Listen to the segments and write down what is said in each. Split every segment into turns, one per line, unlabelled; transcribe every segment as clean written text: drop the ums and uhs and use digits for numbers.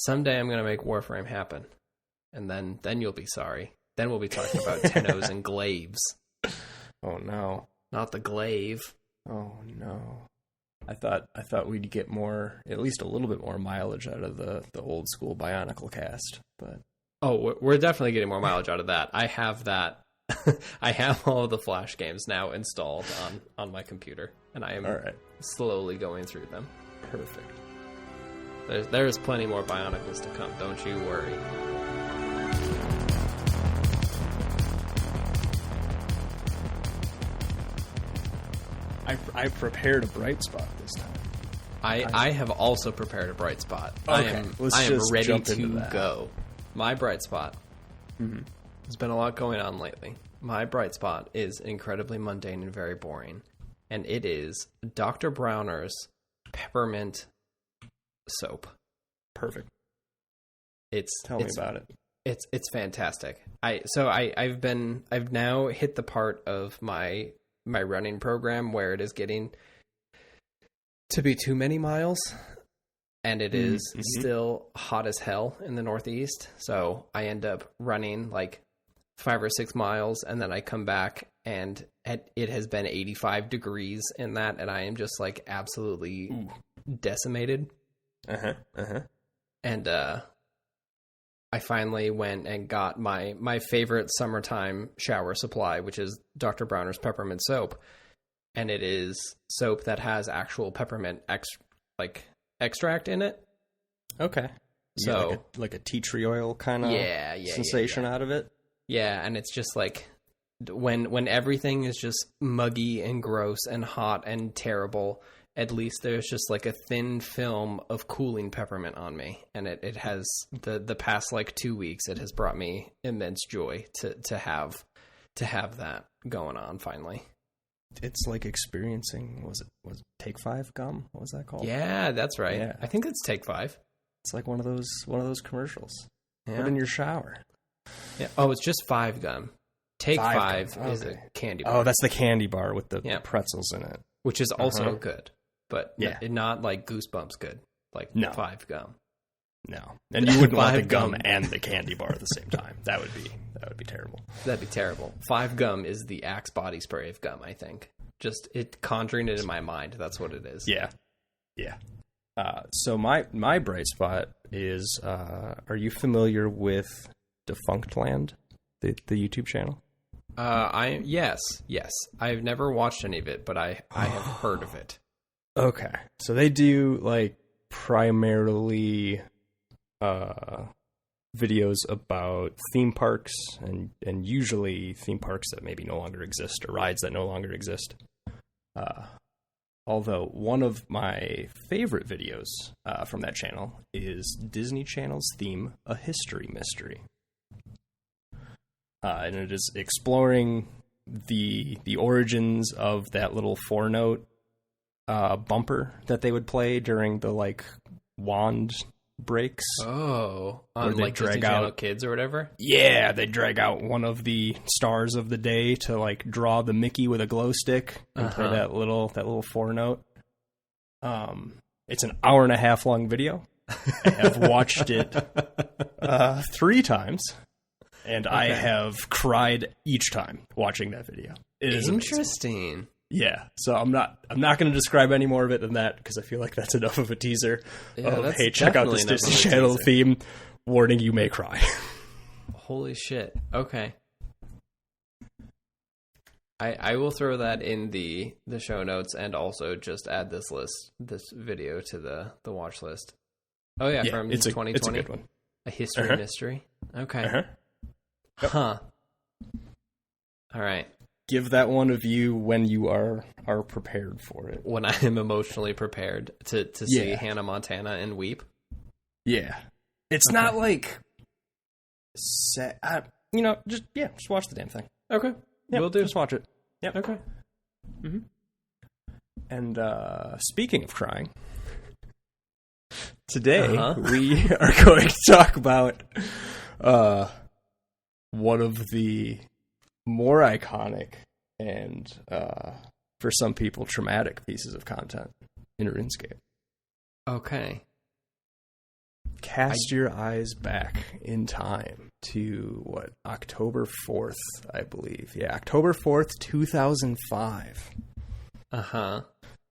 Someday I'm going to make Warframe happen. And then you'll be sorry. Then we'll be talking about Tennos and Glaives.
Oh, no.
Not the Glaive.
Oh, no. I thought we'd get more, at least a little bit more mileage out of the old school Bionicle cast, but...
Oh, we're definitely getting more mileage out of that. I have that. I have all of the Flash games now installed on my computer, and I am slowly going through them.
Perfect.
There's plenty more Bionicles to come, don't you worry.
I prepared a bright spot this time.
I have also prepared a bright spot.
Okay,
I am ready to go. My bright spot.
Mm-hmm.
There's been a lot going on lately. My bright spot is incredibly mundane and very boring, and it is Dr. Bronner's Peppermint soap.
Perfect.
Tell
me about it.
It's fantastic. I've now hit the part of my running program where it is getting to be too many miles, and it is still hot as hell in the Northeast. So I end up running like 5 or 6 miles, and then I come back and it has been 85 degrees in that, and I am just like absolutely decimated. And I finally went and got my favorite summertime shower supply, which is Dr. Bronner's Peppermint soap. And it is soap that has actual peppermint extract in it.
Okay.
So
like a tea tree oil kind of sensation out of it.
Yeah, and it's just like when everything is just muggy and gross and hot and terrible, at least there's just like a thin film of cooling peppermint on me. And it has the past like 2 weeks, it has brought me immense joy to have that going on finally.
It's like experiencing, was it Take 5 gum? What was that called?
Yeah, that's right.
Yeah.
I think it's Take 5.
It's like one of those commercials.
Yeah.
Put in your shower.
Yeah. Oh, it's just 5 gum. Take 5 is a candy bar.
Oh, that's the candy bar with the pretzels in it.
Which is also good, but not like Goosebumps good. Like 5 gum.
No. And you wouldn't want the gum and the candy bar at the same time. That would be terrible.
That'd be terrible. 5 gum is the Axe body spray of gum, I think. Just conjuring it in my mind. That's what it is.
Yeah. Yeah. So my bright spot is, are you familiar with Defunctland, the YouTube channel?
Yes. I've never watched any of it, but I have heard of it.
Okay. So they do like primarily videos about theme parks and usually theme parks that maybe no longer exist or rides that no longer exist. Although one of my favorite videos from that channel is Disney Channel's theme, A History Mystery. And it is exploring the origins of that little 4-note bumper that they would play during the like wand breaks.
Oh, on like Disney Channel Kids or whatever?
Yeah, they drag out one of the stars of the day to like draw the Mickey with a glow stick and play that little 4-note. It's an 1.5 hour long video. I have watched it 3 times. And I have cried each time watching that video. It is
interesting.
Amazing. Yeah, so I'm not going to describe any more of it than that because I feel like that's enough of a teaser. Hey, check out this Disney Channel theme. Warning: you may cry.
Holy shit! Okay, I will throw that in the show notes and also just add this video to the watch list. Oh yeah, from 2020.
It's a good one.
A history mystery. Okay. Yep. Huh. All right.
Give that one a view when you are prepared for it.
When I am emotionally prepared to see Hannah Montana and weep. Yeah.
It's not like just watch the damn thing.
Okay.
Yep,
we'll do.
Just watch it. Yep.
Okay.
Mm-hmm. And speaking of crying, today we are going to talk about one of the more iconic and, for some people, traumatic pieces of content in RuneScape.
Okay.
cast your eyes back in time to, October 4th, I believe. Yeah, October 4th, 2005.
Uh-huh.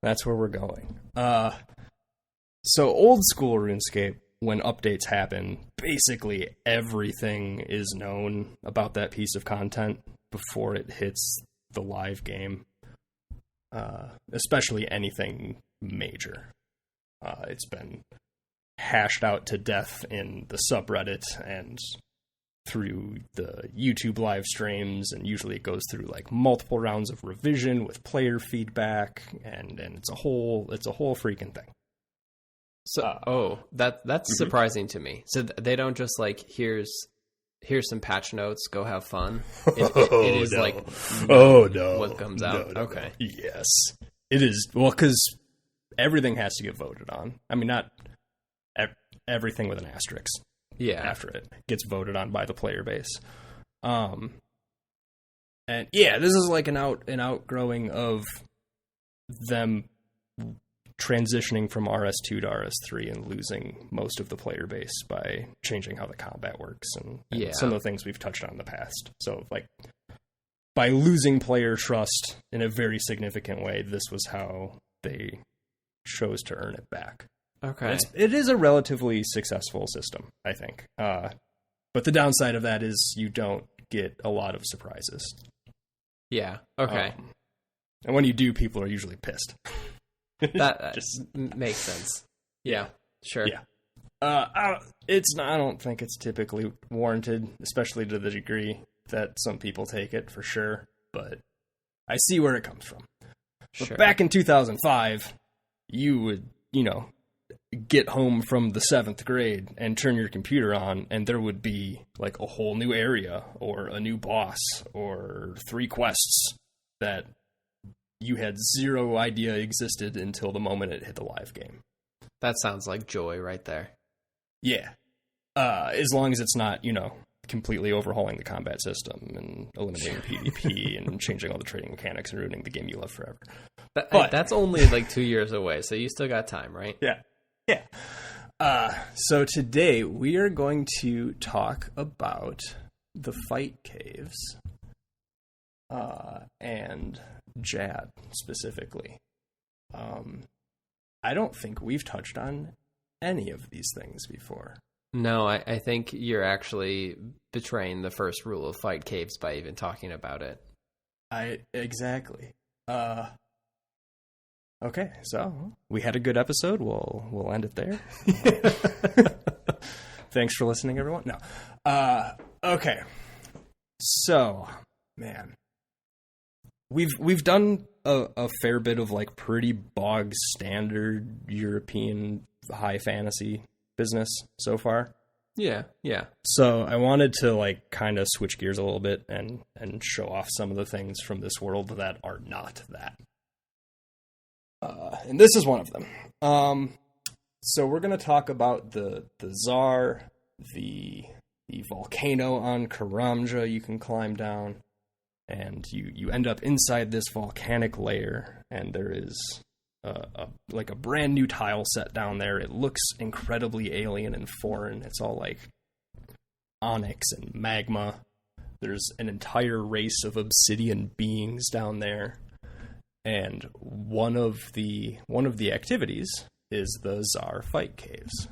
That's where we're going. So Old School RuneScape, when updates happen, basically everything is known about that piece of content before it hits the live game. Especially anything major. It's been hashed out to death in the subreddit and through the YouTube live streams, and usually it goes through like multiple rounds of revision with player feedback, and it's a whole freaking thing.
So, that's surprising to me. So they don't just like, here's some patch notes, go have fun. It is
no.
like, what comes out.
No.
Okay.
Yes, it is. Well, because everything has to get voted on. I mean, not everything with an asterisk.
Yeah.
After it gets voted on by the player base. And yeah, this is like an outgrowing of them transitioning from RS2 to RS3 and losing most of the player base by changing how the combat works and some of the things we've touched on in the past. So, like, by losing player trust in a very significant way, this was how they chose to earn it back.
Okay.
It is a relatively successful system, I think. But the downside of that is you don't get a lot of surprises.
Yeah. Okay.
And when you do, people are usually pissed.
That just makes sense. Yeah. Sure.
Yeah. I don't think it's typically warranted, especially to the degree that some people take it, for sure. But I see where it comes from.
Sure.
But back in 2005, you would, get home from the 7th grade and turn your computer on, and there would be like a whole new area or a new boss or 3 quests that you had zero idea existed until the moment it hit the live game.
That sounds like joy right there.
Yeah. As long as it's not, completely overhauling the combat system and eliminating PvP and changing all the trading mechanics and ruining the game you love forever.
But that's only like 2 years away, so you still got time, right?
Yeah. Yeah. So today we are going to talk about the fight caves and Jad specifically. I don't think we've touched on any of these things before.
No, I think you're actually betraying the first rule of fight caves by even talking about it.
Exactly. Okay, so we had a good episode. We'll end it there. Thanks for listening, everyone. No. Okay. So, man, we've done a fair bit of like pretty bog standard European high fantasy business so far.
Yeah.
So I wanted to like kind of switch gears a little bit and show off some of the things from this world that are not that. And this is one of them. So we're going to talk about the Tsar, the volcano on Karamja you can climb down, and you end up inside this volcanic layer, and there is like a brand new tile set down there. It looks incredibly alien and foreign. It's all like onyx and magma. There's an entire race of obsidian beings down there. And one of the activities is the Tsar Fight Caves.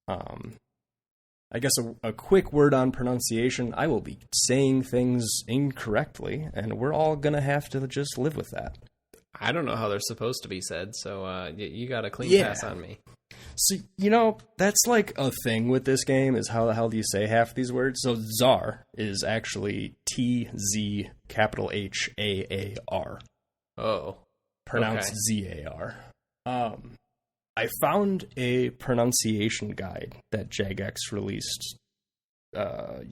I guess a quick word on pronunciation. I will be saying things incorrectly, and we're all going to have to just live with that.
I don't know how they're supposed to be said, so you got a clean pass on me.
So, that's like a thing with this game, is how the hell do you say half these words? So Tsar is actually TZ capital HAAR.
Oh.
Pronounced ZAR. I found a pronunciation guide that Jagex released a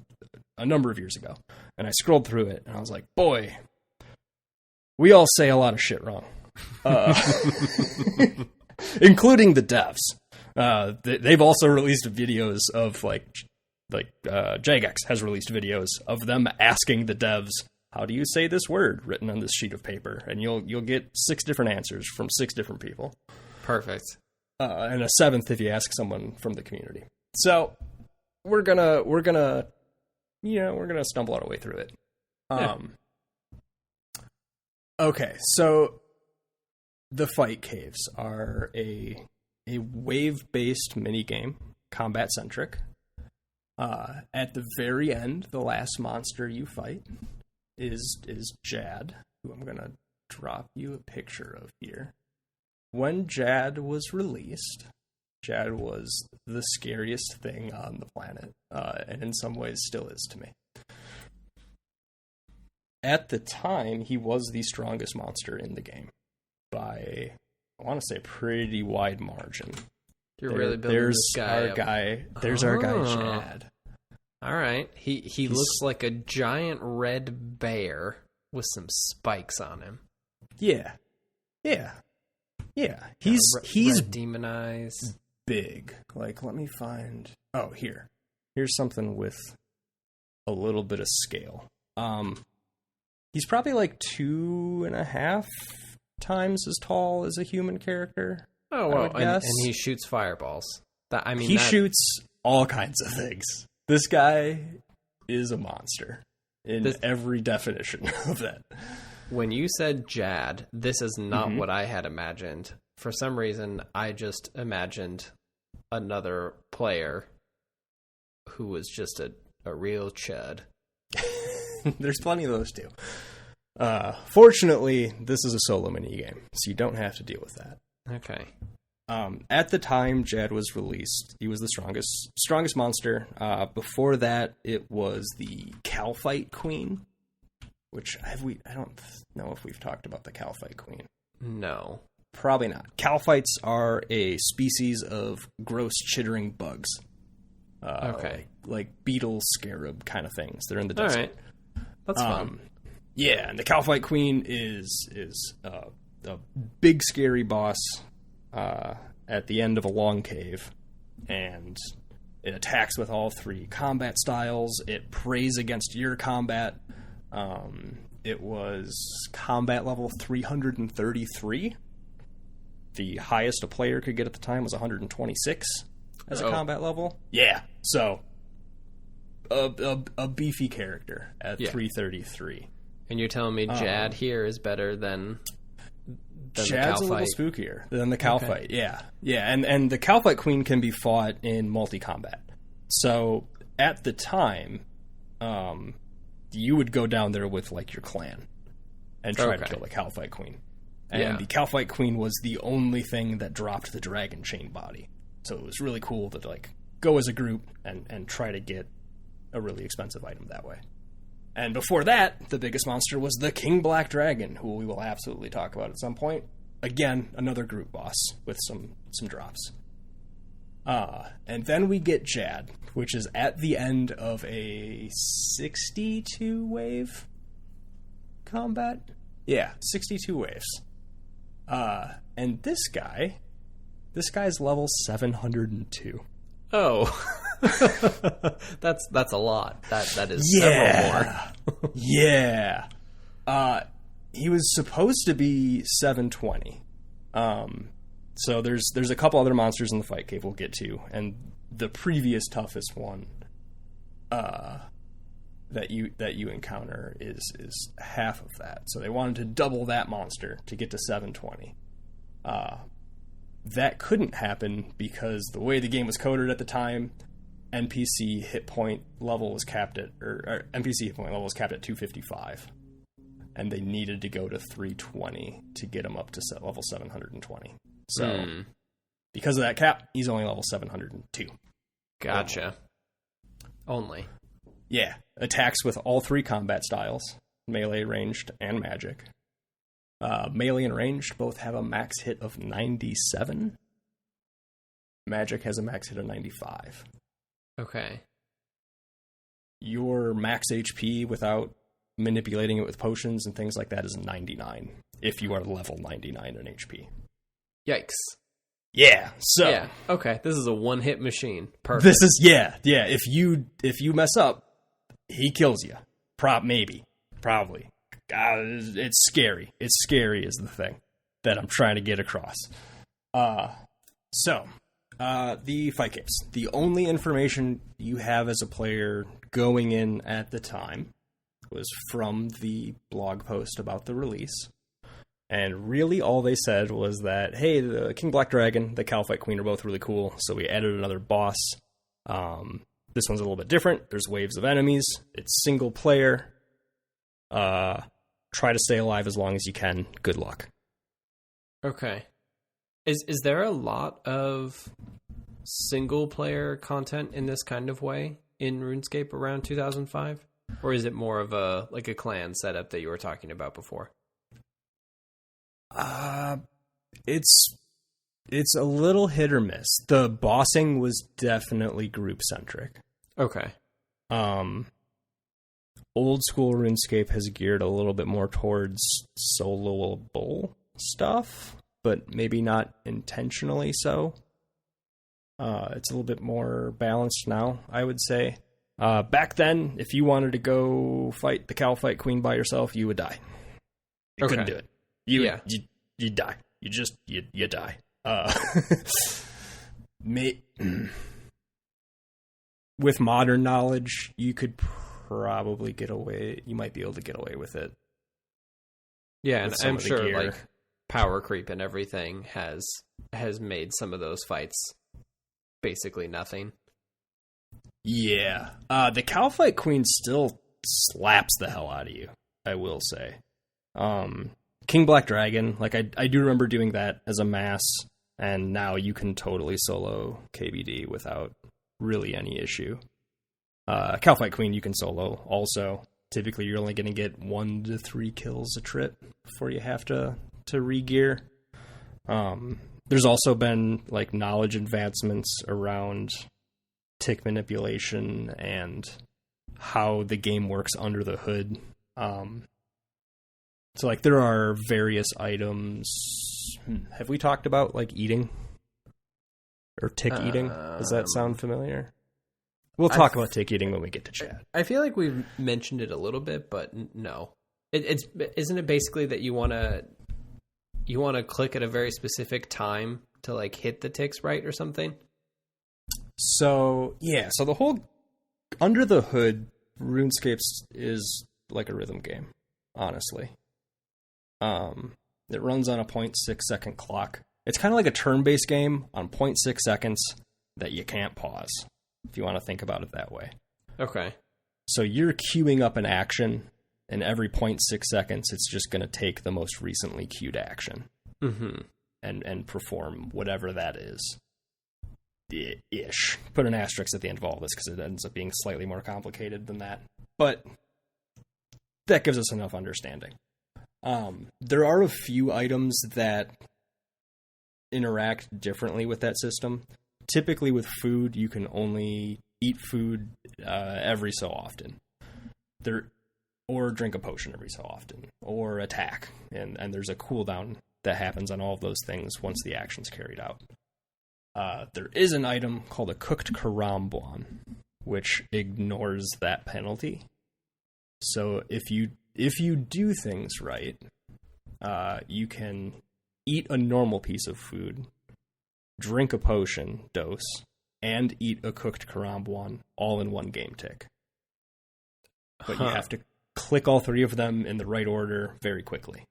number of years ago, and I scrolled through it, and I was like, boy, we all say a lot of shit wrong. Including the devs. They've also released videos of, Jagex has released videos of them asking the devs, how do you say this word, written on this sheet of paper? And you'll get 6 different answers from 6 different people.
Perfect.
And a 7th if you ask someone from the community. So we're gonna stumble our way through it. Okay, so the fight caves are a wave-based minigame, combat-centric. At the very end, the last monster you fight is Jad, who I'm going to drop you a picture of here. When Jad was released, Jad was the scariest thing on the planet, and in some ways still is to me. At the time, he was the strongest monster in the game by, I want to say, pretty wide margin.
You're really building this guy up.
There's our guy, Jad.
All right. He looks like a giant red bear with some spikes on him.
Yeah. He's
demonized.
Big. Like, let me find... Oh, here's something with a little bit of scale. He's probably like 2.5 times as tall as a human character.
Oh, well, and he shoots fireballs.
He shoots all kinds of things. This guy is a monster in every definition of that.
When you said Jad, this is not what I had imagined. For some reason, I just imagined another player who was just a real chud.
There's plenty of those too. Fortunately, this is a solo minigame, so you don't have to deal with that.
Okay.
At the time Jad was released, he was the strongest monster. Before that, it was the Calphite Queen, which I don't know if we've talked about the Calphite Queen.
No.
Probably not. Calphites are a species of gross chittering bugs.
Okay.
Like beetle scarab kind of things. They're in the desert.
All right. That's fun.
Yeah, and the Calphite Queen is a big scary boss at the end of a long cave, and it attacks with all 3 combat styles. It prays against your combat. It was combat level 333. The highest a player could get at the time was 126 as a combat level. Yeah, so a beefy character at 333.
And you're telling me Jad here is better than
Jad's
the
a little spookier than the Calphite. Okay. Yeah, and the Calphite Queen can be fought in multi-combat. So at the time, you would go down there with like your clan and try to kill the Calphite Queen. And the Calphite Queen was the only thing that dropped the dragon chain body. So it was really cool to like go as a group and try to get a really expensive item that way. And before that, the biggest monster was the King Black Dragon, who we will absolutely talk about at some point. Again, another group boss with some drops. And then we get Jad, which is at the end of a 62 wave combat. Yeah, 62 waves. And this guy's level 702.
Oh, that's a lot. That is several more.
Yeah. He was supposed to be 720. So there's a couple other monsters in the fight cave we'll get to, and the previous toughest one that you encounter is half of that. So they wanted to double that monster to get to 720. That couldn't happen because the way the game was coded at the time, NPC hit point level was capped at 255, and they needed to go to 320 to get him up to level 720. So because of that cap, he's only level 702.
Gotcha. Only.
Yeah, attacks with all 3 combat styles: melee, ranged, and magic. Melee and ranged both have a max hit of 97. Magic has a max hit of 95.
Okay.
Your max HP without manipulating it with potions and things like that is 99 if you are level 99 in HP.
Yikes.
Yeah. So.
Yeah. Okay. This is a one-hit machine. Perfect.
This is yeah. If you mess up, he kills you. Probably. It's scary. It's scary is the thing that I'm trying to get across. So The fight capes. The only information you have as a player going in at the time was from the blog post about the release. And really all they said was that, hey, the King Black Dragon, the Cow Fight Queen are both really cool, so we added another boss. This one's a little bit different. There's waves of enemies. It's single player. Try to stay alive as long as you can. Good luck.
Okay. Is there a lot of single player content in this kind of way in RuneScape around 2005? Or is it more of a clan setup that you were talking about before?
It's a little hit or miss. The bossing was definitely group centric.
Okay.
Old School RuneScape has geared a little bit more towards soloable stuff, but maybe not intentionally so. It's a little bit more balanced now, I would say. Back then, if you wanted to go fight the Cow Fight Queen by yourself, you would die. You couldn't do it. You die. You die. With modern knowledge, you could probably get away. You might be able to get away with it.
Yeah, and I'm sure like power creep and everything has made some of those fights basically nothing.
Yeah. The Cow Fight Queen still slaps the hell out of you, I will say. King Black Dragon, like I do remember doing that as a mass, and now you can totally solo KBD without really any issue. Cow Fight Queen you can solo also. Typically you're only going to get 1 to 3 kills a trip before you have to re-gear. There's also been like knowledge advancements around tick manipulation and how the game works under the hood. So like there are various items. Have we talked about like eating or tick eating? Does that sound familiar? We'll talk about tick eating when we get to chat.
I feel like we've mentioned it a little bit, but no. Isn't it basically that you want to click at a very specific time to like hit the ticks right or something?
So yeah, so the whole under the hood RuneScape is like a rhythm game, honestly. It runs on a 0.6 second clock. It's kind of like a turn-based game on 0.6 seconds that you can't pause, if you want to think about it that way.
Okay.
So you're queuing up an action, and every 0.6 seconds, it's just going to take the most recently queued action and perform whatever that is. Ish. Put an asterisk at the end of all this because it ends up being slightly more complicated than that. But that gives us enough understanding. There are a few items that interact differently with that system. Typically with food, you can only eat food every so often. Or drink a potion every so often. Or attack. And there's a cooldown that happens on all of those things once the action's carried out. There is an item called a cooked karambwan, which ignores that penalty. So if you do things right, you can eat a normal piece of food, drink a potion dose, and eat a cooked karambwan all in one game tick. But you have to click all 3 of them in the right order very quickly.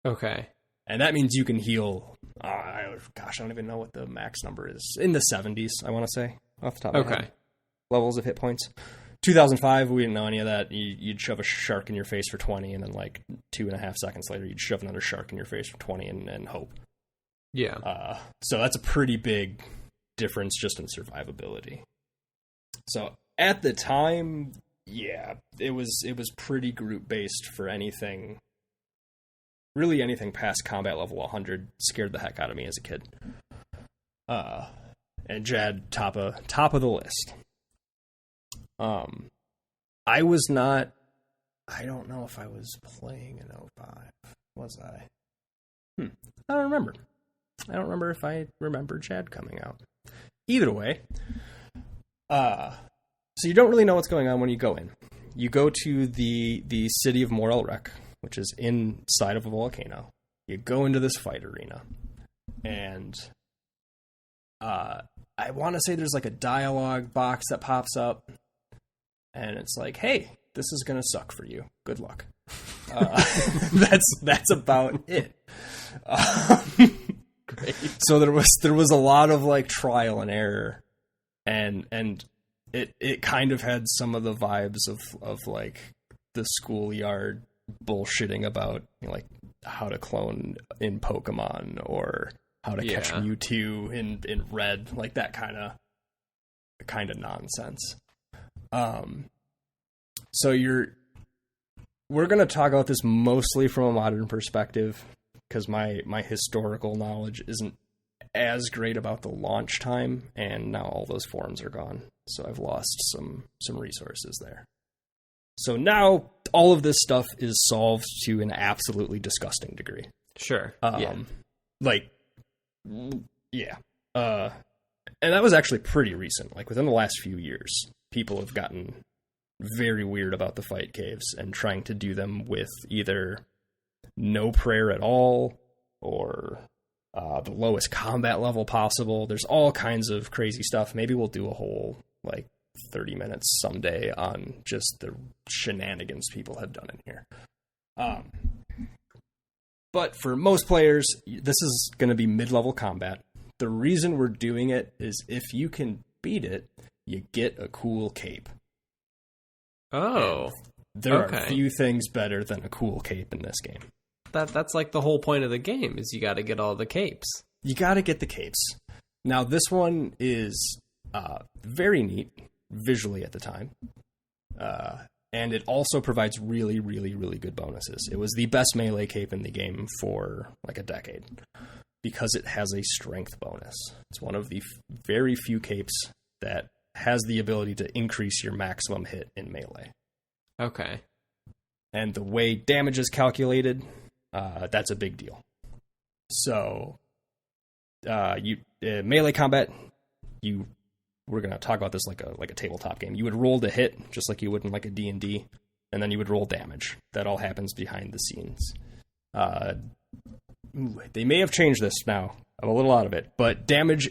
Okay.
And that means you can heal, I don't even know what the max number is. In the 70s, I want to say, off the top of my head. Levels of hit points. 2005, we didn't know any of that. You'd shove a shark in your face for 20, and then like 2.5 seconds later, you'd shove another shark in your face for 20 and hope.
Yeah.
So that's a pretty big difference just in survivability. So at the time, yeah, it was pretty group-based for anything. Really anything past combat level 100 scared the heck out of me as a kid. And Jad, top of the list. I was not... I don't know if I was playing in 05. Was I? I don't remember. I don't remember if I remember Jad coming out. Either way, so you don't really know what's going on when you go in. You go to the city of Morel Rec, which is inside of a volcano. You go into this fight arena, and I want to say there's like a dialogue box that pops up, and it's like, hey, this is going to suck for you. Good luck. That's about it.
Great.
So there was a lot of like trial and error, and it kind of had some of the vibes of like the schoolyard bullshitting about, you know, like how to clone in Pokemon or how to catch Mewtwo in Red, like that kind of nonsense. So we're going to talk about this mostly from a modern perspective, because my historical knowledge isn't as great about the launch time, and now all those forums are gone, so I've lost some resources there. So now all of this stuff is solved to an absolutely disgusting degree.
Sure.
Like, yeah. And that was actually pretty recent. Like, within the last few years, people have gotten very weird about the fight caves and trying to do them with either no prayer at all or the lowest combat level possible. There's all kinds of crazy stuff. Maybe we'll do a whole, like, 30 minutes someday on just the shenanigans people have done in here. But for most players, this is going to be mid-level combat. The reason we're doing it is if you can beat it, you get a cool cape.
Oh.
And there are few things better than a cool cape in this game.
That's like the whole point of the game, is you got to get all the capes.
You got to get the capes. Now, this one is very neat visually at the time. And it also provides really, really, really good bonuses. It was the best melee cape in the game for like a decade because it has a strength bonus. It's one of the very few capes that has the ability to increase your maximum hit in melee.
Okay.
And the way damage is calculated, that's a big deal. So, melee combat, we're going to talk about this like a tabletop game. You would roll to hit, just like you would in like a D&D, and then you would roll damage. That all happens behind the scenes. They may have changed this now. I'm a little out of it. But damage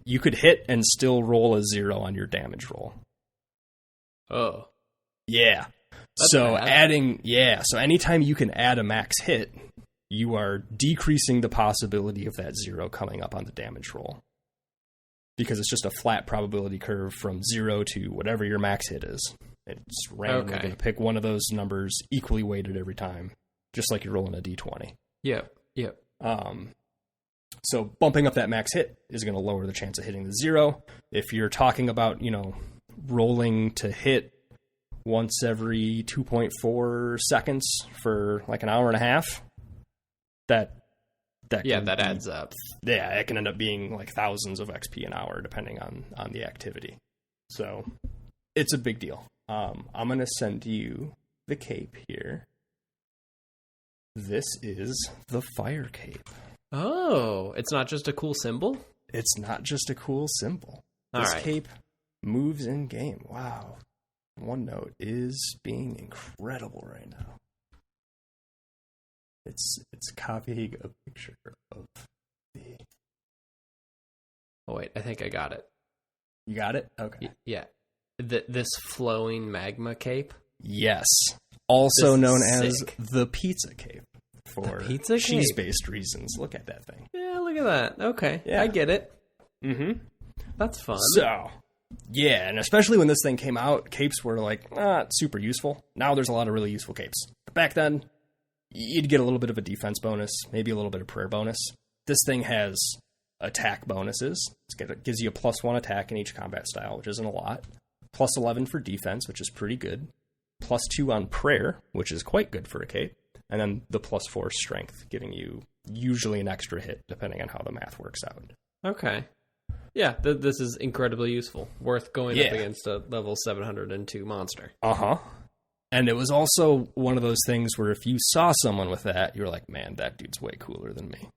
you could hit and still roll a 0 on your damage roll.
Oh.
Yeah. That's so bad. So anytime you can add a max hit, you are decreasing the possibility of that 0 coming up on the damage roll. Because it's just a flat probability curve from 0 to whatever your max hit is. It's randomly going to pick one of those numbers equally weighted every time, just like you're rolling a d20.
Yep.
So bumping up that max hit is going to lower the chance of hitting the 0. If you're talking about, rolling to hit once every 2.4 seconds for like an hour and a half, that adds up. Yeah, it can end up being like thousands of XP an hour, depending on the activity. So it's a big deal. I'm going to send you the cape here. This is the fire cape.
Oh, it's not just a cool symbol?
It's not just a cool symbol.
This
cape moves in game. Wow. OneNote is being incredible right now. It's copying a picture of the...
Oh, wait, I think I got it.
You got it? Okay.
Yeah. This flowing magma cape?
Yes. Also known as the pizza cape. For
pizza
cheese-based reasons. Look at that thing.
Yeah, look at that. Okay, yeah. I get it.
Mm-hmm.
That's fun.
So, yeah, and especially when this thing came out, capes were like, not super useful. Now there's a lot of really useful capes. But back then, you'd get a little bit of a defense bonus, maybe a little bit of prayer bonus. This thing has attack bonuses. It gives you a +1 attack in each combat style, which isn't a lot. +11 for defense, which is pretty good. +2 on prayer, which is quite good for a cape. And then the +4 strength, giving you usually an extra hit, depending on how the math works out.
Okay. Yeah, this is incredibly useful. Worth going up against a level 702 monster.
Uh-huh. And it was also one of those things where if you saw someone with that, you were like, man, that dude's way cooler than me.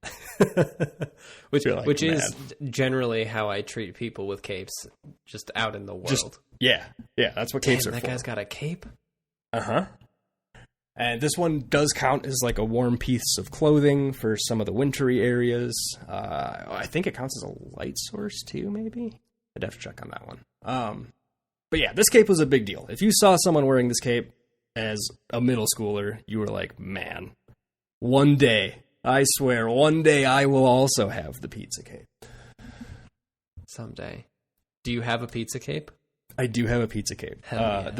which is generally how I treat people with capes, just out in the world.
Yeah, that's what capes are for.
That guy's got a cape?
Uh-huh. And this one does count as like a warm piece of clothing for some of the wintry areas. I think it counts as a light source too, maybe? I'd have to check on that one. But yeah, this cape was a big deal. If you saw someone wearing this cape as a middle schooler, you were like, man, one day, I swear, one day I will also have the pizza cape.
Someday. Do you have a pizza cape?
I do have a pizza cape.
Yeah.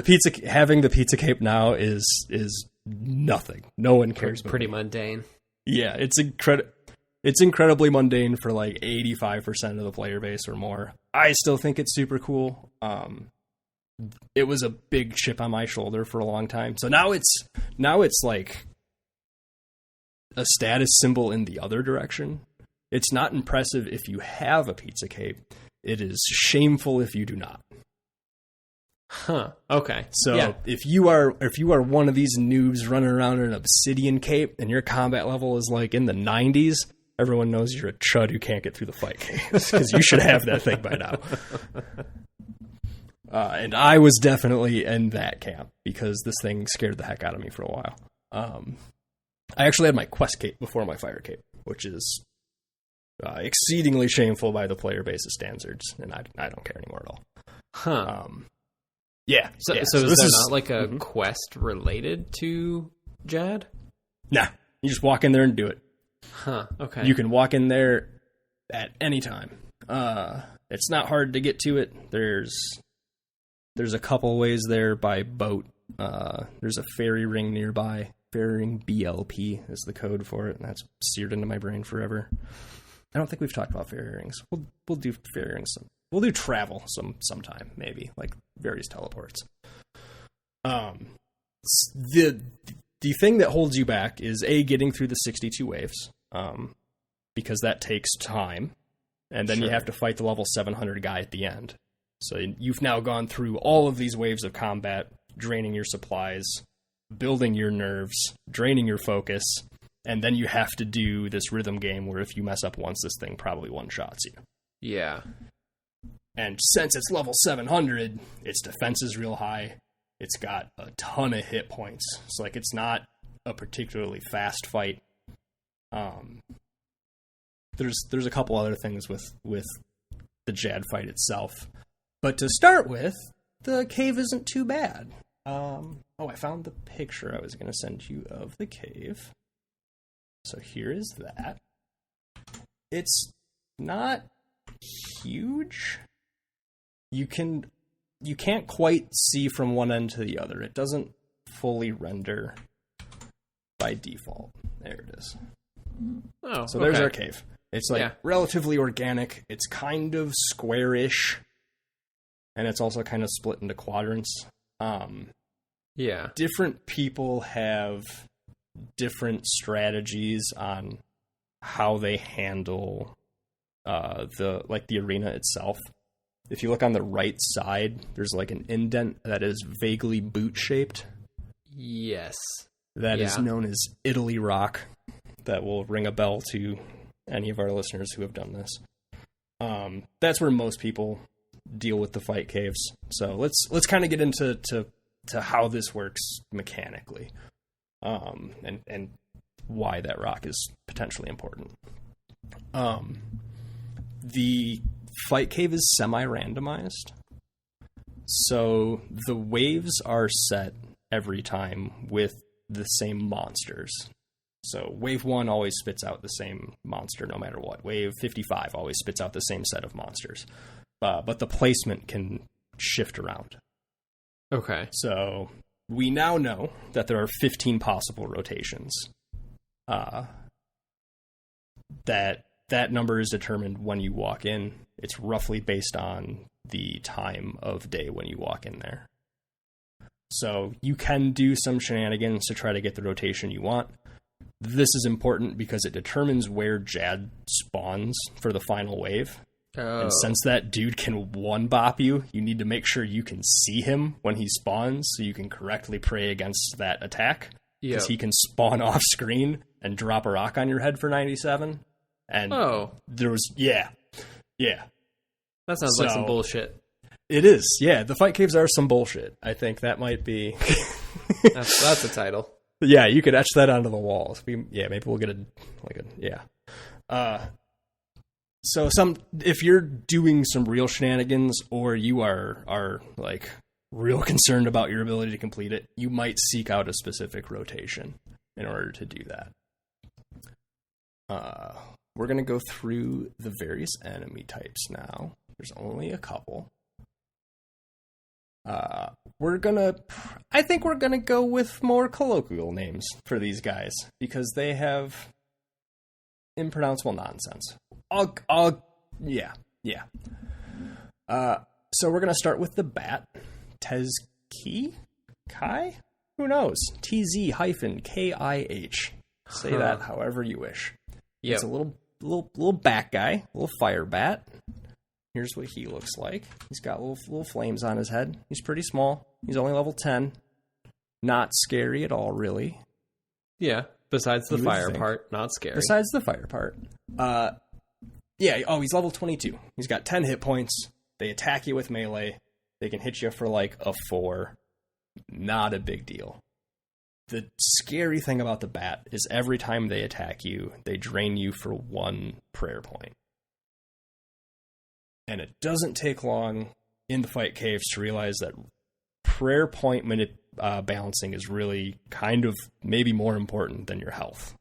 Having the pizza cape now is nothing. No one cares.
Pretty mundane.
Yeah, it's incredibly mundane for like 85% of the player base or more. I still think it's super cool. It was a big chip on my shoulder for a long time. So now it's like a status symbol in the other direction. It's not impressive if you have a pizza cape. It is shameful if you do not.
Huh. Okay.
So
yeah.
if you are one of these noobs running around in an obsidian cape and your combat level is like in the 90s, everyone knows you're a chud who can't get through the fight caves because you should have that thing by now. And I was definitely in that camp because this thing scared the heck out of me for a while. I actually had my quest cape before my fire cape, which is exceedingly shameful by the player base's standards, and I don't care anymore at all.
Huh.
Yeah.
So is there not like a quest related to Jad?
Nah. You just walk in there and do it.
Huh. Okay.
You can walk in there at any time. It's not hard to get to it. There's a couple ways there by boat. There's a ferry ring nearby. Ferry ring BLP is the code for it, and that's seared into my brain forever. I don't think we've talked about ferry rings. We'll do ferry rings. We'll do travel sometime, maybe, like various teleports. The thing that holds you back is getting through the 62 waves, because that takes time, and then you have to fight the level 700 guy at the end. So you've now gone through all of these waves of combat, draining your supplies, building your nerves, draining your focus, and then you have to do this rhythm game where if you mess up once, this thing probably one-shots you.
Yeah.
And since it's level 700, its defense is real high. It's got a ton of hit points. So, like, it's not a particularly fast fight. There's a couple other things with the Jad fight itself. But to start with, the cave isn't too bad. I found the picture I was going to send you of the cave. So here is that. It's not huge. You can't quite see from one end to the other. It doesn't fully render by default. There it is.
Oh,
so there's our cave. It's like relatively organic. It's kind of squarish. And it's also kind of split into quadrants. Different people have different strategies on how they handle the arena itself. If you look on the right side, there's like an indent that is vaguely boot-shaped.
Yes.
That is known as Italy rock. That will ring a bell to any of our listeners who have done this. That's where most people deal with the fight caves. So let's kind of get into how this works mechanically, and why that rock is potentially important. The fight cave is semi-randomized, so the waves are set every time with the same monsters. So wave 1 always spits out the same monster no matter what. Wave 55 always spits out the same set of monsters. But the placement can shift around.
Okay.
So we now know that there are 15 possible rotations. That number is determined when you walk in. It's roughly based on the time of day when you walk in there. So you can do some shenanigans to try to get the rotation you want. This is important because it determines where Jad spawns for the final wave. Oh. And since that dude can one-bop you, you need to make sure you can see him when he spawns so you can correctly pray against that attack. Because he can spawn off screen and drop a rock on your head for 97. And there was, yeah.
That sounds like some bullshit.
It is, yeah. The fight caves are some bullshit. I think that might be...
that's the title.
Yeah, you could etch that onto the walls. Maybe we'll get So if you're doing some real shenanigans, or you are like real concerned about your ability to complete it, you might seek out a specific rotation in order to do that. We're going to go through the various enemy types now. There's only a couple. I think we're going to go with more colloquial names for these guys, because they have impronounceable nonsense. Yeah. So we're going to start with the bat. Kai? Who knows? TZ-KIH. Say that however you wish. Yep. It's a little bat guy, little fire bat. Here's what he looks like. He's got little flames on his head. He's pretty small. He's only level 10. Not scary at all, really.
Yeah, besides the fire part, not scary.
Besides the fire part. He's level 22. He's got 10 hit points. They attack you with melee. They can hit you for like a 4. Not a big deal. The scary thing about the bat is every time they attack you, they drain you for 1 prayer point. And it doesn't take long in the fight caves to realize that prayer point balancing is really kind of maybe more important than your health.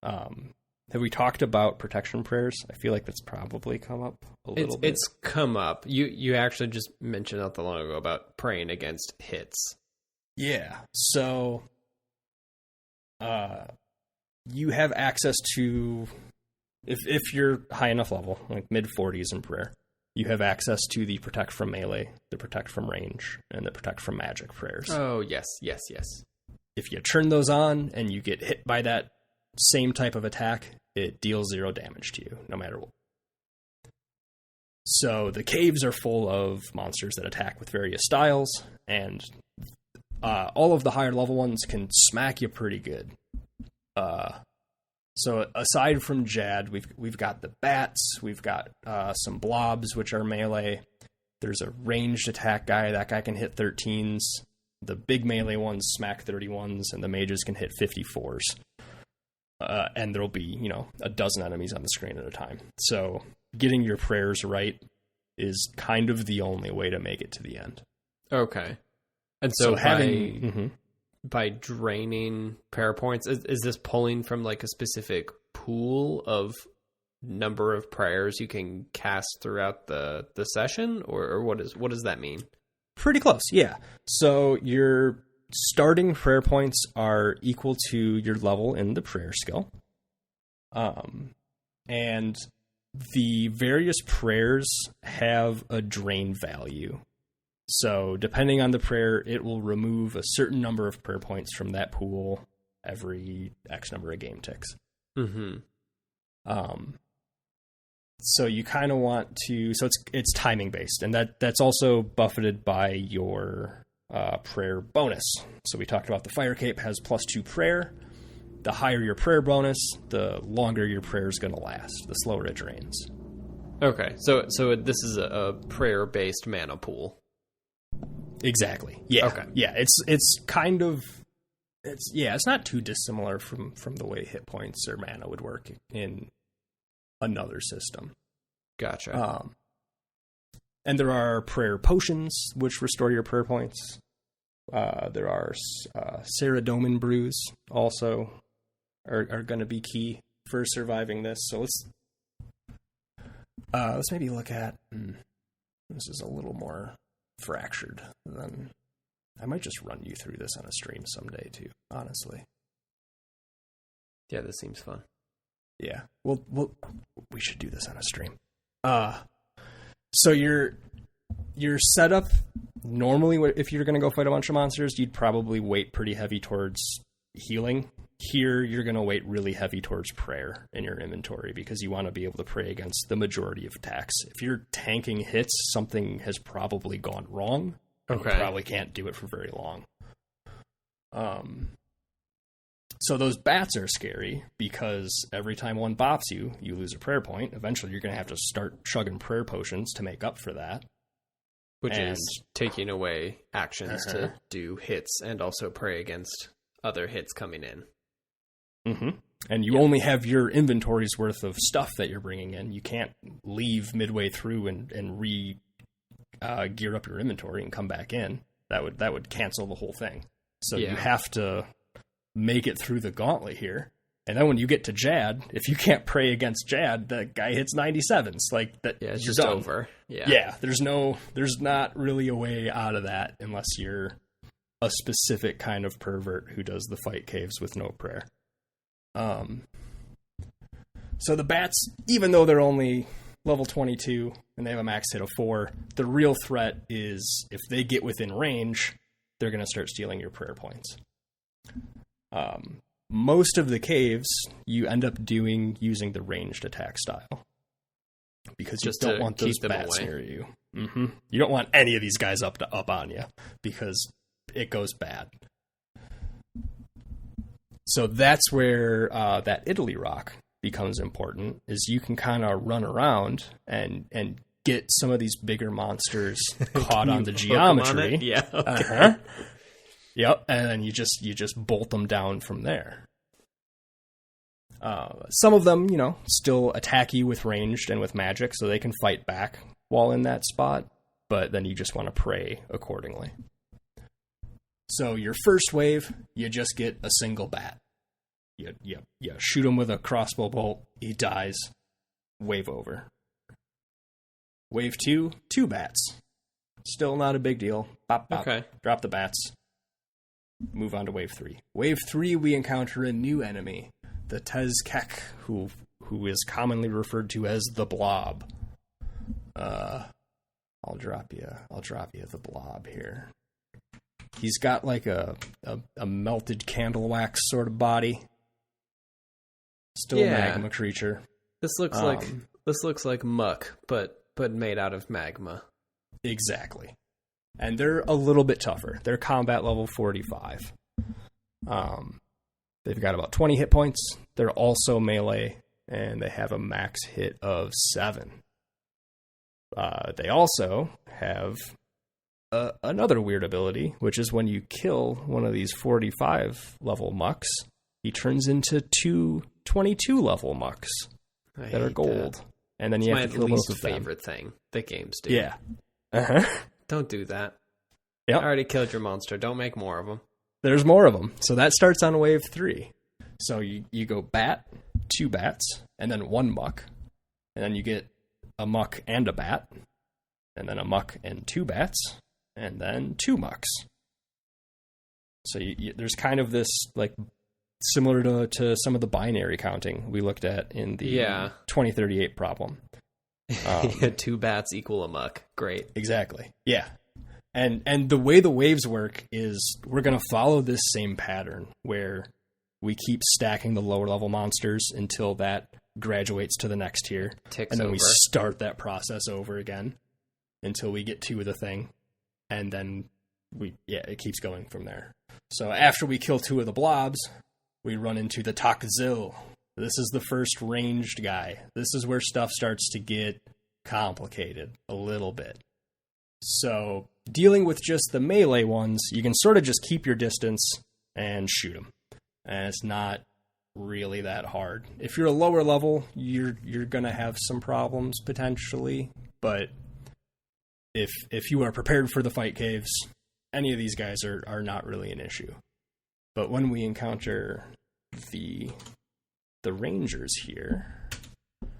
Have we talked about protection prayers? I feel like that's probably come up a little bit.
It's come up. You actually just mentioned not that long ago about praying against hits.
Yeah. So you have access to, if you're high enough level, like mid-40s in prayer, you have access to the protect from melee, the protect from range, and the protect from magic prayers.
Oh, yes.
If you turn those on and you get hit by that same type of attack, it deals 0 damage to you, no matter what. So the caves are full of monsters that attack with various styles, and all of the higher level ones can smack you pretty good. So aside from Jad, we've got the bats, we've got some blobs, which are melee. There's a ranged attack guy. That guy can hit 13s. The big melee ones smack 31s, and the mages can hit 54s. And there'll be, a dozen enemies on the screen at a time. So getting your prayers right is kind of the only way to make it to the end.
Okay. And so by draining prayer points, is this pulling from like a specific pool of number of prayers you can cast throughout the session, or what does that mean?
Pretty close, yeah. So your starting prayer points are equal to your level in the prayer skill. And the various prayers have a drain value. So depending on the prayer, it will remove a certain number of prayer points from that pool every X number of game ticks.
Mm-hmm.
So you kind of want to, so it's timing based, and that's also buffeted by your prayer bonus. So we talked about the fire cape has +2 prayer. The higher your prayer bonus, the longer your prayer is going to last, the slower it drains.
Okay, so this is a prayer-based mana pool.
Exactly. Yeah.
Okay.
Yeah, it's kind of, it's not too dissimilar from the way hit points or mana would work in another system.
Gotcha.
And there are prayer potions, which restore your prayer points. There are Saradomin brews also are going to be key for surviving this. So let's maybe look at, this is a little more fractured than, I might just run you through this on a stream someday too, honestly.
Yeah, this seems fun.
Yeah, we should do this on a stream. So your setup, normally if you're going to go fight a bunch of monsters, you'd probably weight pretty heavy towards healing. Here, you're going to weight really heavy towards prayer in your inventory because you want to be able to pray against the majority of attacks. If you're tanking hits, something has probably gone wrong.
Okay.
You probably can't do it for very long. So those bats are scary because every time one bops you, you lose a prayer point. Eventually, you're going to have to start chugging prayer potions to make up for that.
Which is taking away actions to do hits and also pray against other hits coming in.
Mm-hmm. And you only have your inventory's worth of stuff that you're bringing in. You can't leave midway through and gear up your inventory and come back in. That would cancel the whole thing. So you have to make it through the gauntlet here. And then when you get to Jad, if you can't pray against Jad, the guy hits 97s. Like that,
it's
you're
just
done.
over.
Yeah. There's not really a way out of that unless you're a specific kind of pervert who does the fight caves with no prayer. So the bats, even though they're only level 22 and they have a max hit of 4, the real threat is if they get within range, they're going to start stealing your prayer points. Most of the caves you end up using the ranged attack style because you don't want those bats near you. Mm-hmm. You don't want any of these guys up on you because it goes bad. So that's where that Italy rock becomes important, is you can kind of run around and get some of these bigger monsters caught on the geometry.
On yeah. Okay.
Yep. And then you just bolt them down from there. Some of them, still attack you with ranged and with magic, so they can fight back while in that spot, but then you just want to pray accordingly. So your first wave, you just get a single bat. You shoot him with a crossbow bolt, he dies, wave over. Wave 2, 2 bats. Still not a big deal. Bop, bop,
okay.
Drop the bats. Move on to wave 3. Wave 3, we encounter a new enemy, the Tezkek, who is commonly referred to as the Blob. I'll drop you the Blob here. He's got like a melted candle wax sort of body. Still a magma creature.
This looks like muck, but made out of magma.
Exactly. And they're a little bit tougher. They're combat level 45. They've got about 20 hit points. They're also melee, and they have a max hit of 7. They also have another weird ability, which is when you kill one of these 45 level mucks, he turns into 2 22 level mucks that are gold. That. And then you have to kill both of them.
My least favorite thing that games do.
Yeah. Uh-huh.
Don't do that.
Yep.
I already killed your monster. Don't make more of them.
There's more of them. So that starts on wave 3. So you go bat, 2 bats, and then 1 muck. And then you get a muck and a bat. And then a muck and 2 bats. And then 2 mucks. So there's kind of this, like, similar to some of the binary counting we looked at in the 2038 problem.
2 bats equal a muck. Great.
Exactly. Yeah. And the way the waves work is we're going to follow this same pattern where we keep stacking the lower level monsters until that graduates to the next tier. And then we start that process over again until we get to the thing. And then it keeps going from there. So after we kill 2 of the blobs, we run into the Takzil. This is the first ranged guy. This is where stuff starts to get complicated a little bit. So dealing with just the melee ones, you can sort of just keep your distance and shoot them. And it's not really that hard. If you're a lower level, you're going to have some problems potentially. But if you are prepared for the fight caves, any of these guys are not really an issue. But when we encounter the rangers here, look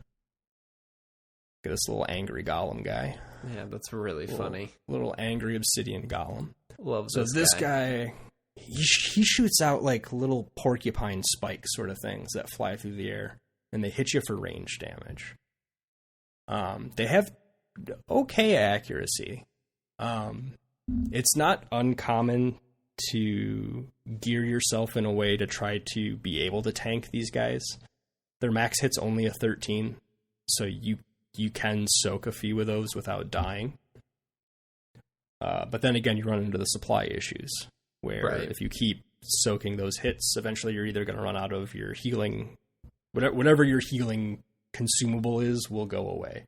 at this little angry golem guy.
Yeah, that's really funny.
Little angry obsidian golem.
Love this.
So this guy he shoots out like little porcupine spikes sort of things that fly through the air, and they hit you for range damage. They have okay accuracy. It's not uncommon to gear yourself in a way to try to be able to tank these guys. Their max hit's only a 13, so you can soak a few of those without dying. But then again, you run into the supply issues, where if you keep soaking those hits, eventually you're either going to run out of your healing, whatever your healing consumable is will go away.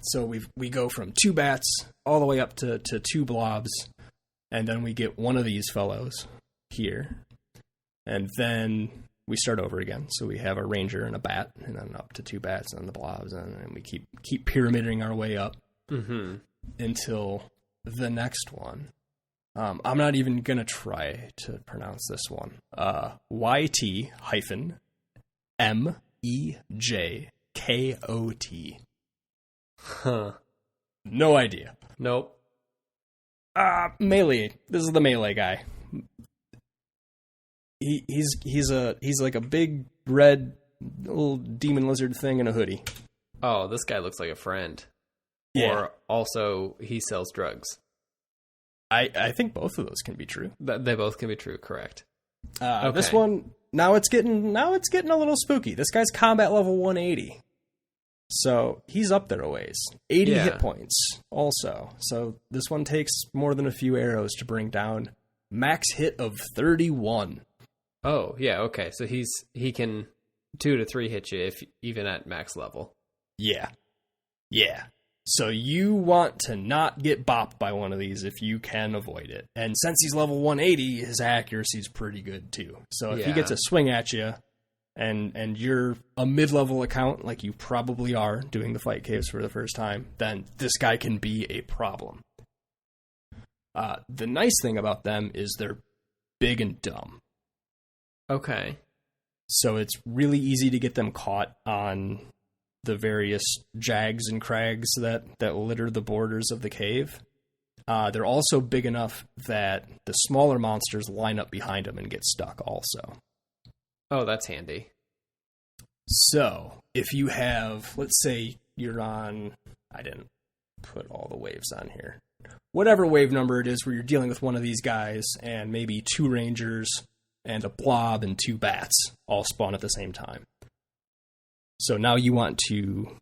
So we go from 2 bats all the way up to 2 blobs. And then we get one of these fellows here. And then we start over again. So we have a ranger and a bat, and then up to 2 bats and the blobs, and we keep pyramiding our way up until the next one. I'm not even going to try to pronounce this one. YT-MEJKOT.
Huh.
No idea.
Nope.
Melee. This is the melee guy. He's like a big red little demon lizard thing in a hoodie.
Oh, this guy looks like a friend.
Yeah.
Or also he sells drugs.
I think both of those can be true.
They both can be true, correct.
Okay. This one now it's getting a little spooky. This guy's combat level 180. So he's up there a ways. 80 hit points also. So this one takes more than a few arrows to bring down. Max hit of 31.
Oh, yeah, okay. So he can 2 to 3 hit you if even at max level.
Yeah. So you want to not get bopped by one of these if you can avoid it. And since he's level 180, his accuracy's pretty good too. So if he gets a swing at you and you're a mid-level account like you probably are doing the fight caves for the first time, then this guy can be a problem. The nice thing about them is they're big and dumb.
Okay.
So it's really easy to get them caught on the various jags and crags that litter the borders of the cave. They're also big enough that the smaller monsters line up behind them and get stuck also.
Oh, that's handy.
So if you have, let's say you're on, I didn't put all the waves on here. Whatever wave number it is where you're dealing with one of these guys and maybe 2 rangers and a blob and 2 bats all spawn at the same time. So now you want to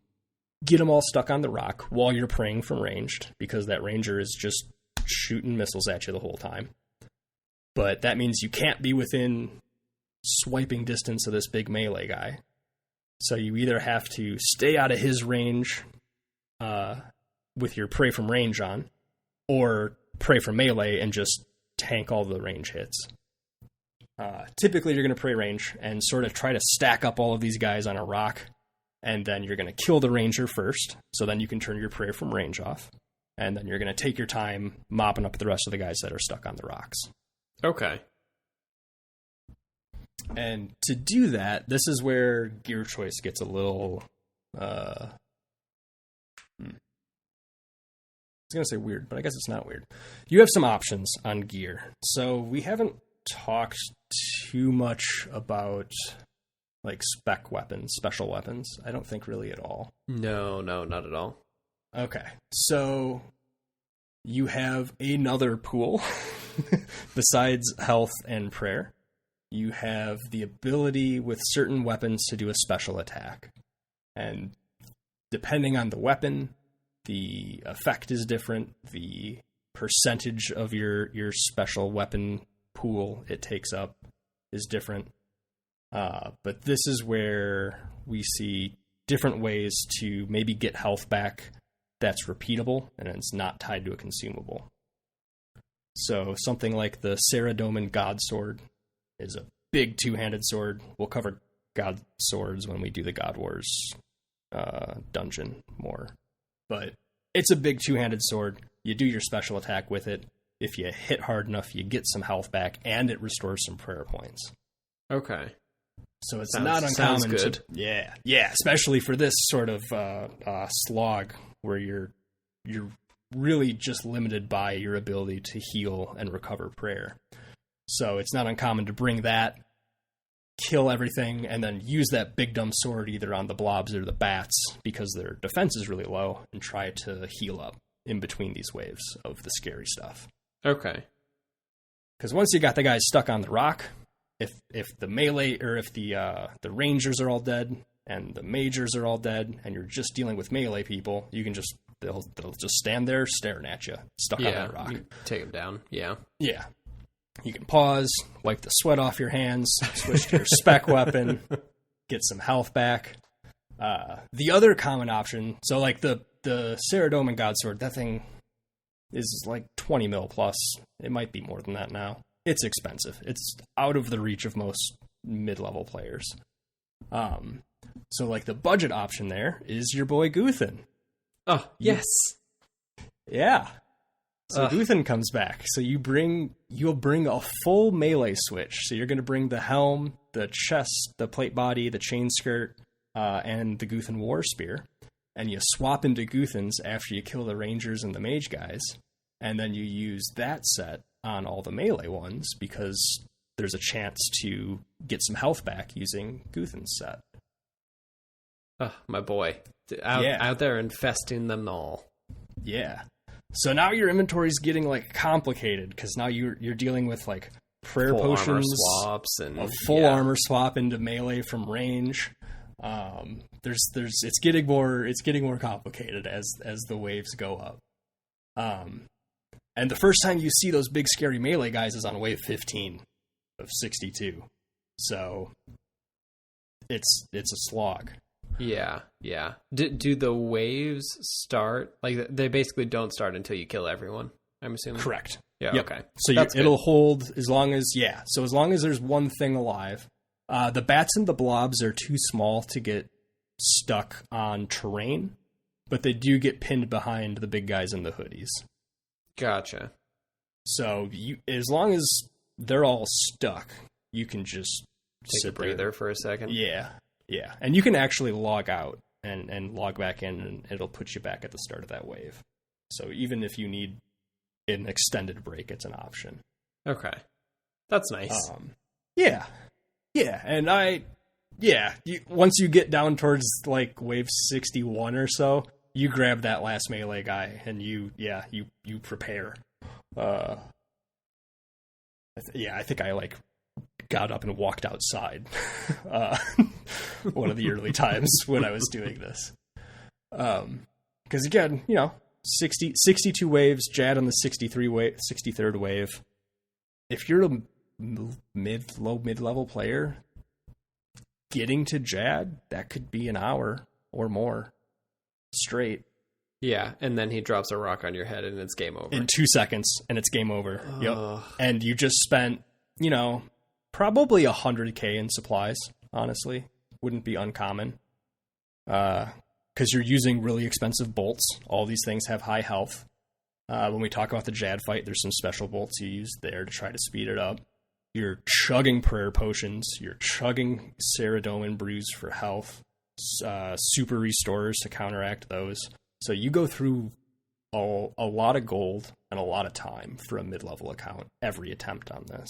get them all stuck on the rock while you're praying from ranged, because that ranger is just shooting missiles at you the whole time. But that means you can't be within swiping distance of this big melee guy. So you either have to stay out of his range with your pray from range on, or pray from melee and just tank all the range hits. Typically, you're going to pray range and sort of try to stack up all of these guys on a rock, and then you're going to kill the ranger first, so then you can turn your prayer from range off, and then you're going to take your time mopping up the rest of the guys that are stuck on the rocks.
Okay.
And to do that, this is where gear choice gets a little... I was going to say weird, but I guess it's not weird. You have some options on gear. So we haven't talked too much about like special weapons. I don't think really at all.
No, not at all.
Okay. So you have another pool besides health and prayer. You have the ability with certain weapons to do a special attack. And depending on the weapon, the effect is different. The percentage of your special weapon pool it takes up is different. But this is where we see different ways to maybe get health back that's repeatable and it's not tied to a consumable. So something like the Saradomin God Sword is a big 2-handed sword. We'll cover God Swords when we do the God Wars dungeon more. But it's a big 2-handed sword. You do your special attack with it. If you hit hard enough, you get some health back, and it restores some prayer points.
Okay.
So it's not uncommon.
Sounds good.
Yeah, especially for this sort of slog where you're really just limited by your ability to heal and recover prayer. So it's not uncommon to bring that, kill everything, and then use that big dumb sword either on the blobs or the bats because their defense is really low, and try to heal up in between these waves of the scary stuff.
Okay.
Because once you got the guys stuck on the rock, if the melee or if the rangers are all dead and the majors are all dead, and you're just dealing with melee people, you can they'll just stand there staring at you, stuck on that rock.
You take them down. Yeah.
Yeah. You can pause, wipe the sweat off your hands, switch to your spec weapon, get some health back. The other common option, so like the Saradomin God Sword, that thing is like 20 mil plus. It might be more than that now. It's expensive. It's out of the reach of most mid-level players. So like the budget option there is your boy Guthen.
Oh, yes.
Yeah. So Guthen comes back. So you'll bring a full melee switch. So you're going to bring the helm, the chest, the plate body, the chain skirt, and the Guthen war spear. And you swap into Guthens after you kill the rangers and the mage guys. And then you use that set on all the melee ones because there's a chance to get some health back using Guthen's set.
Oh, my boy. Out there infesting them all.
Yeah. So now your inventory's getting like complicated because now you're dealing with like prayer
full
potions,
armor swaps, and
a full armor swap into melee from range. It's getting more complicated as the waves go up. And the first time you see those big scary melee guys is on wave 15 of 62. So it's a slog.
Yeah. Do the waves start, like, they basically don't start until you kill everyone, I'm assuming?
Correct.
Yeah,
yep.
Okay.
So it'll hold as long as there's one thing alive. The bats and the blobs are too small to get stuck on terrain, but they do get pinned behind the big guys in the hoodies.
Gotcha.
So as long as they're all stuck, you can just
take a breather for a second.
Yeah. And you can actually log out and log back in, and it'll put you back at the start of that wave. So even if you need an extended break, it's an option.
Okay. That's nice.
Yeah. And once you get down towards like wave 61 or so, you grab that last melee guy and you prepare. I think I like got up and walked outside one of the early times when I was doing this. Because again, 62 waves, Jad on the 63rd wave. If you're a low mid-level player, getting to Jad, that could be an hour or more straight.
Yeah, and then he drops a rock on your head and it's game over.
In 2 seconds, and it's game over. Yep. And you just spent, probably 100K in supplies, honestly. Wouldn't be uncommon. Because you're using really expensive bolts. All these things have high health. When we talk about the Jad fight, there's some special bolts you use there to try to speed it up. You're chugging prayer potions. You're chugging Ceradomin brews for health. Super restorers to counteract those. So you go through a lot of gold and a lot of time for a mid-level account every attempt on this.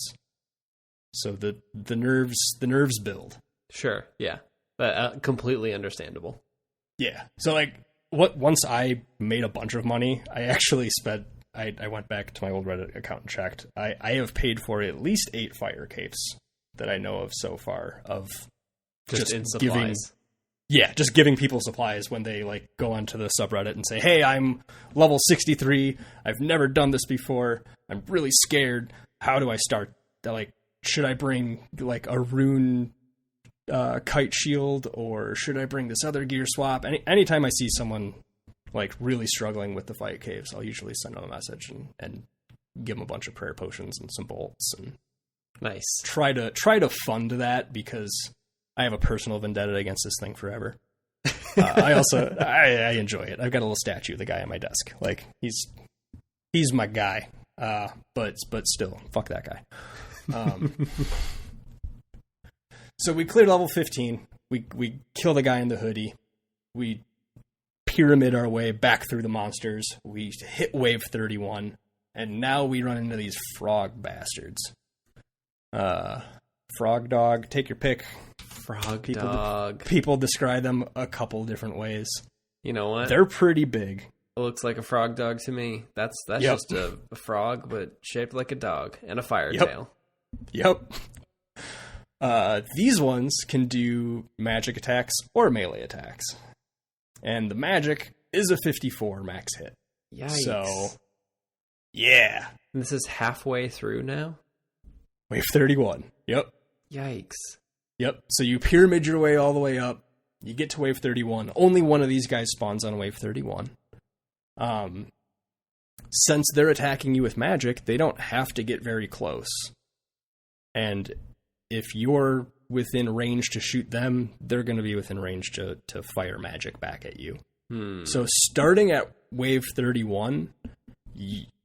So the nerves build.
Sure, yeah. Completely understandable.
Yeah. So like once I made a bunch of money, I actually spent I went back to my old Reddit account and checked. I have paid for at least 8 fire capes that I know of so far of
just in supplies.
Just giving people supplies when they like go onto the subreddit and say, "Hey, I'm level 63. I've never done this before. I'm really scared. How do I start? Like, should I bring like a rune kite shield, or should I bring this other gear swap?" Anytime I see someone like really struggling with the fight caves, I'll usually send them a message and give them a bunch of prayer potions and some bolts and
nice.
Try to fund that because I have a personal vendetta against this thing forever. I enjoy it. I've got a little statue of the guy on my desk. Like he's my guy. But still, fuck that guy. So we cleared level 15. We kill the guy in the hoodie. We pyramid our way back through the monsters. We hit wave 31, and now we run into these frog bastards. Frog dog, take your pick.
Dog.
People describe them a couple different ways.
You know what?
They're pretty big.
It looks like a frog dog to me. That's just a frog, but shaped like a dog and a fire tail.
Yep. These ones can do magic attacks or melee attacks. And the magic is a 54 max hit.
Yikes.
So, yeah.
This is halfway through now?
Wave 31. Yep.
Yikes.
Yep. So you pyramid your way all the way up. You get to wave 31. Only one of these guys spawns on wave 31. since they're attacking you with magic, they don't have to get very close. And if you're within range to shoot them, they're going to be within range to fire magic back at you. So starting at wave 31,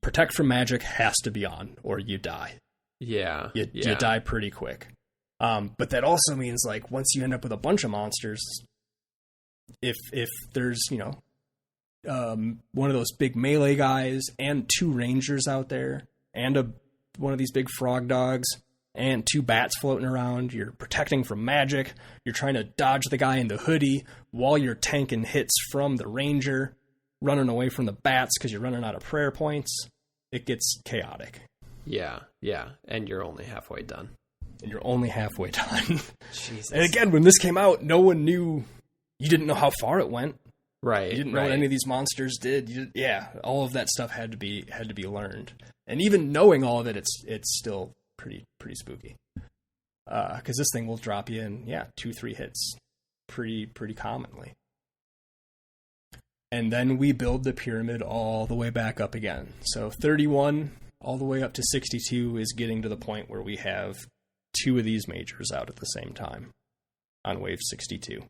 protect from magic has to be on, or you die.
Yeah.
You die pretty quick. But that also means, like, once you end up with a bunch of monsters, if there's, one of those big melee guys and 2 rangers out there and one of these big frog dogs and 2 bats floating around, you're protecting from magic, you're trying to dodge the guy in the hoodie while you're tanking hits from the ranger, running away from the bats because you're running out of prayer points, it gets chaotic.
Yeah, and you're only halfway done. Jesus.
And again, when this came out, no one knew, you didn't know how far it went.
Right.
You didn't know what any of these monsters did. All of that stuff had to be learned. And even knowing all of it, it's still pretty spooky. Because this thing will drop you in 2-3 hits pretty commonly. And then we build the pyramid all the way back up again. So 31 all the way up to 62 is getting to the point where we have 2 of these majors out at the same time on wave 62.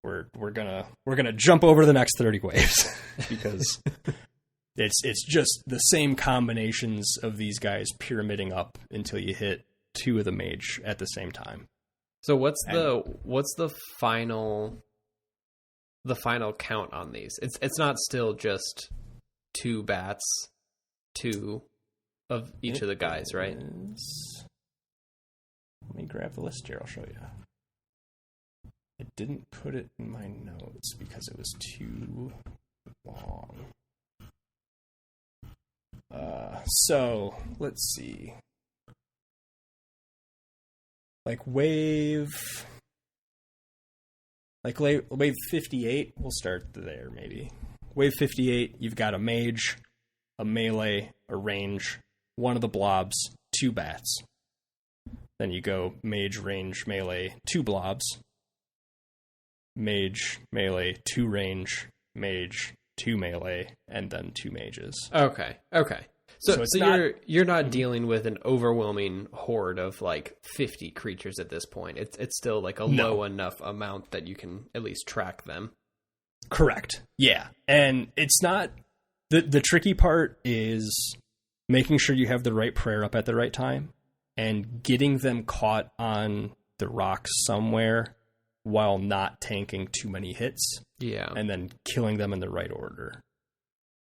We're gonna jump over the next 30 waves because it's just the same combinations of these guys pyramiding up until you hit 2 of the mage at the same time.
So what's the final count on these? It's not still just 2 bats, 2 of each of the guys, right?
Let me grab the list here. I'll show you. I didn't put it in my notes because it was too long. So let's see. Wave 58, we'll start there maybe. Wave 58, you've got a mage, a melee, a range, 1 of the blobs, 2 bats. Then you go mage, range, melee, 2 blobs. Mage, melee, 2 range, mage, 2 melee, and then 2 mages.
Okay. So you're not dealing with an overwhelming horde of 50 creatures at this point. It's still low enough amount that you can at least track them.
Correct. Yeah. And it's not the tricky part is making sure you have the right prayer up at the right time and getting them caught on the rocks somewhere while not tanking too many hits.
Yeah.
And then killing them in the right order.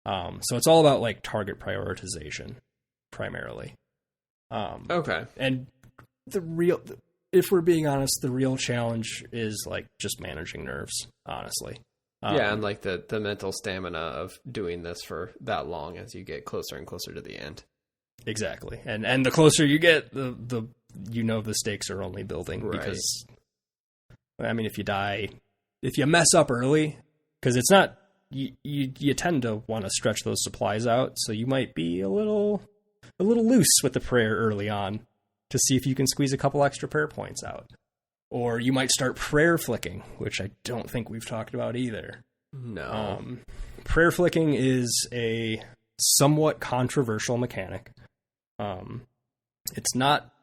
So it's all about target prioritization primarily.
Okay.
And if we're being honest, the real challenge is just managing nerves, honestly.
And the mental stamina of doing this for that long as you get closer and closer to the end.
Exactly. And the closer you get, the stakes are only building. Right. Because if you mess up early, because it's not, you tend to want to stretch those supplies out, so you might be a little loose with the prayer early on to see if you can squeeze a couple extra prayer points out. Or you might start prayer flicking, which I don't think we've talked about either.
No.
Prayer flicking is a somewhat controversial mechanic. It's not...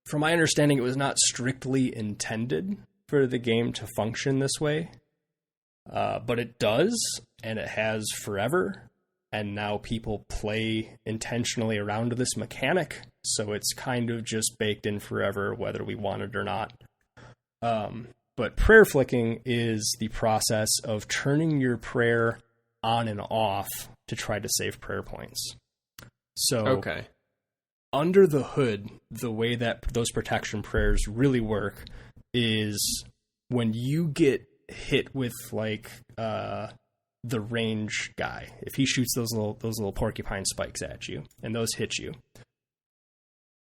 From my understanding, it was not strictly intended for the game to function this way. But it does, and it has forever. And now people play intentionally around this mechanic, so it's kind of just baked in forever, whether we want it or not. But prayer flicking is the process of turning your prayer on and off to try to save prayer points. So, under the hood, the way that those protection prayers really work is when you get hit with the range guy, if he shoots those little porcupine spikes at you and those hit you,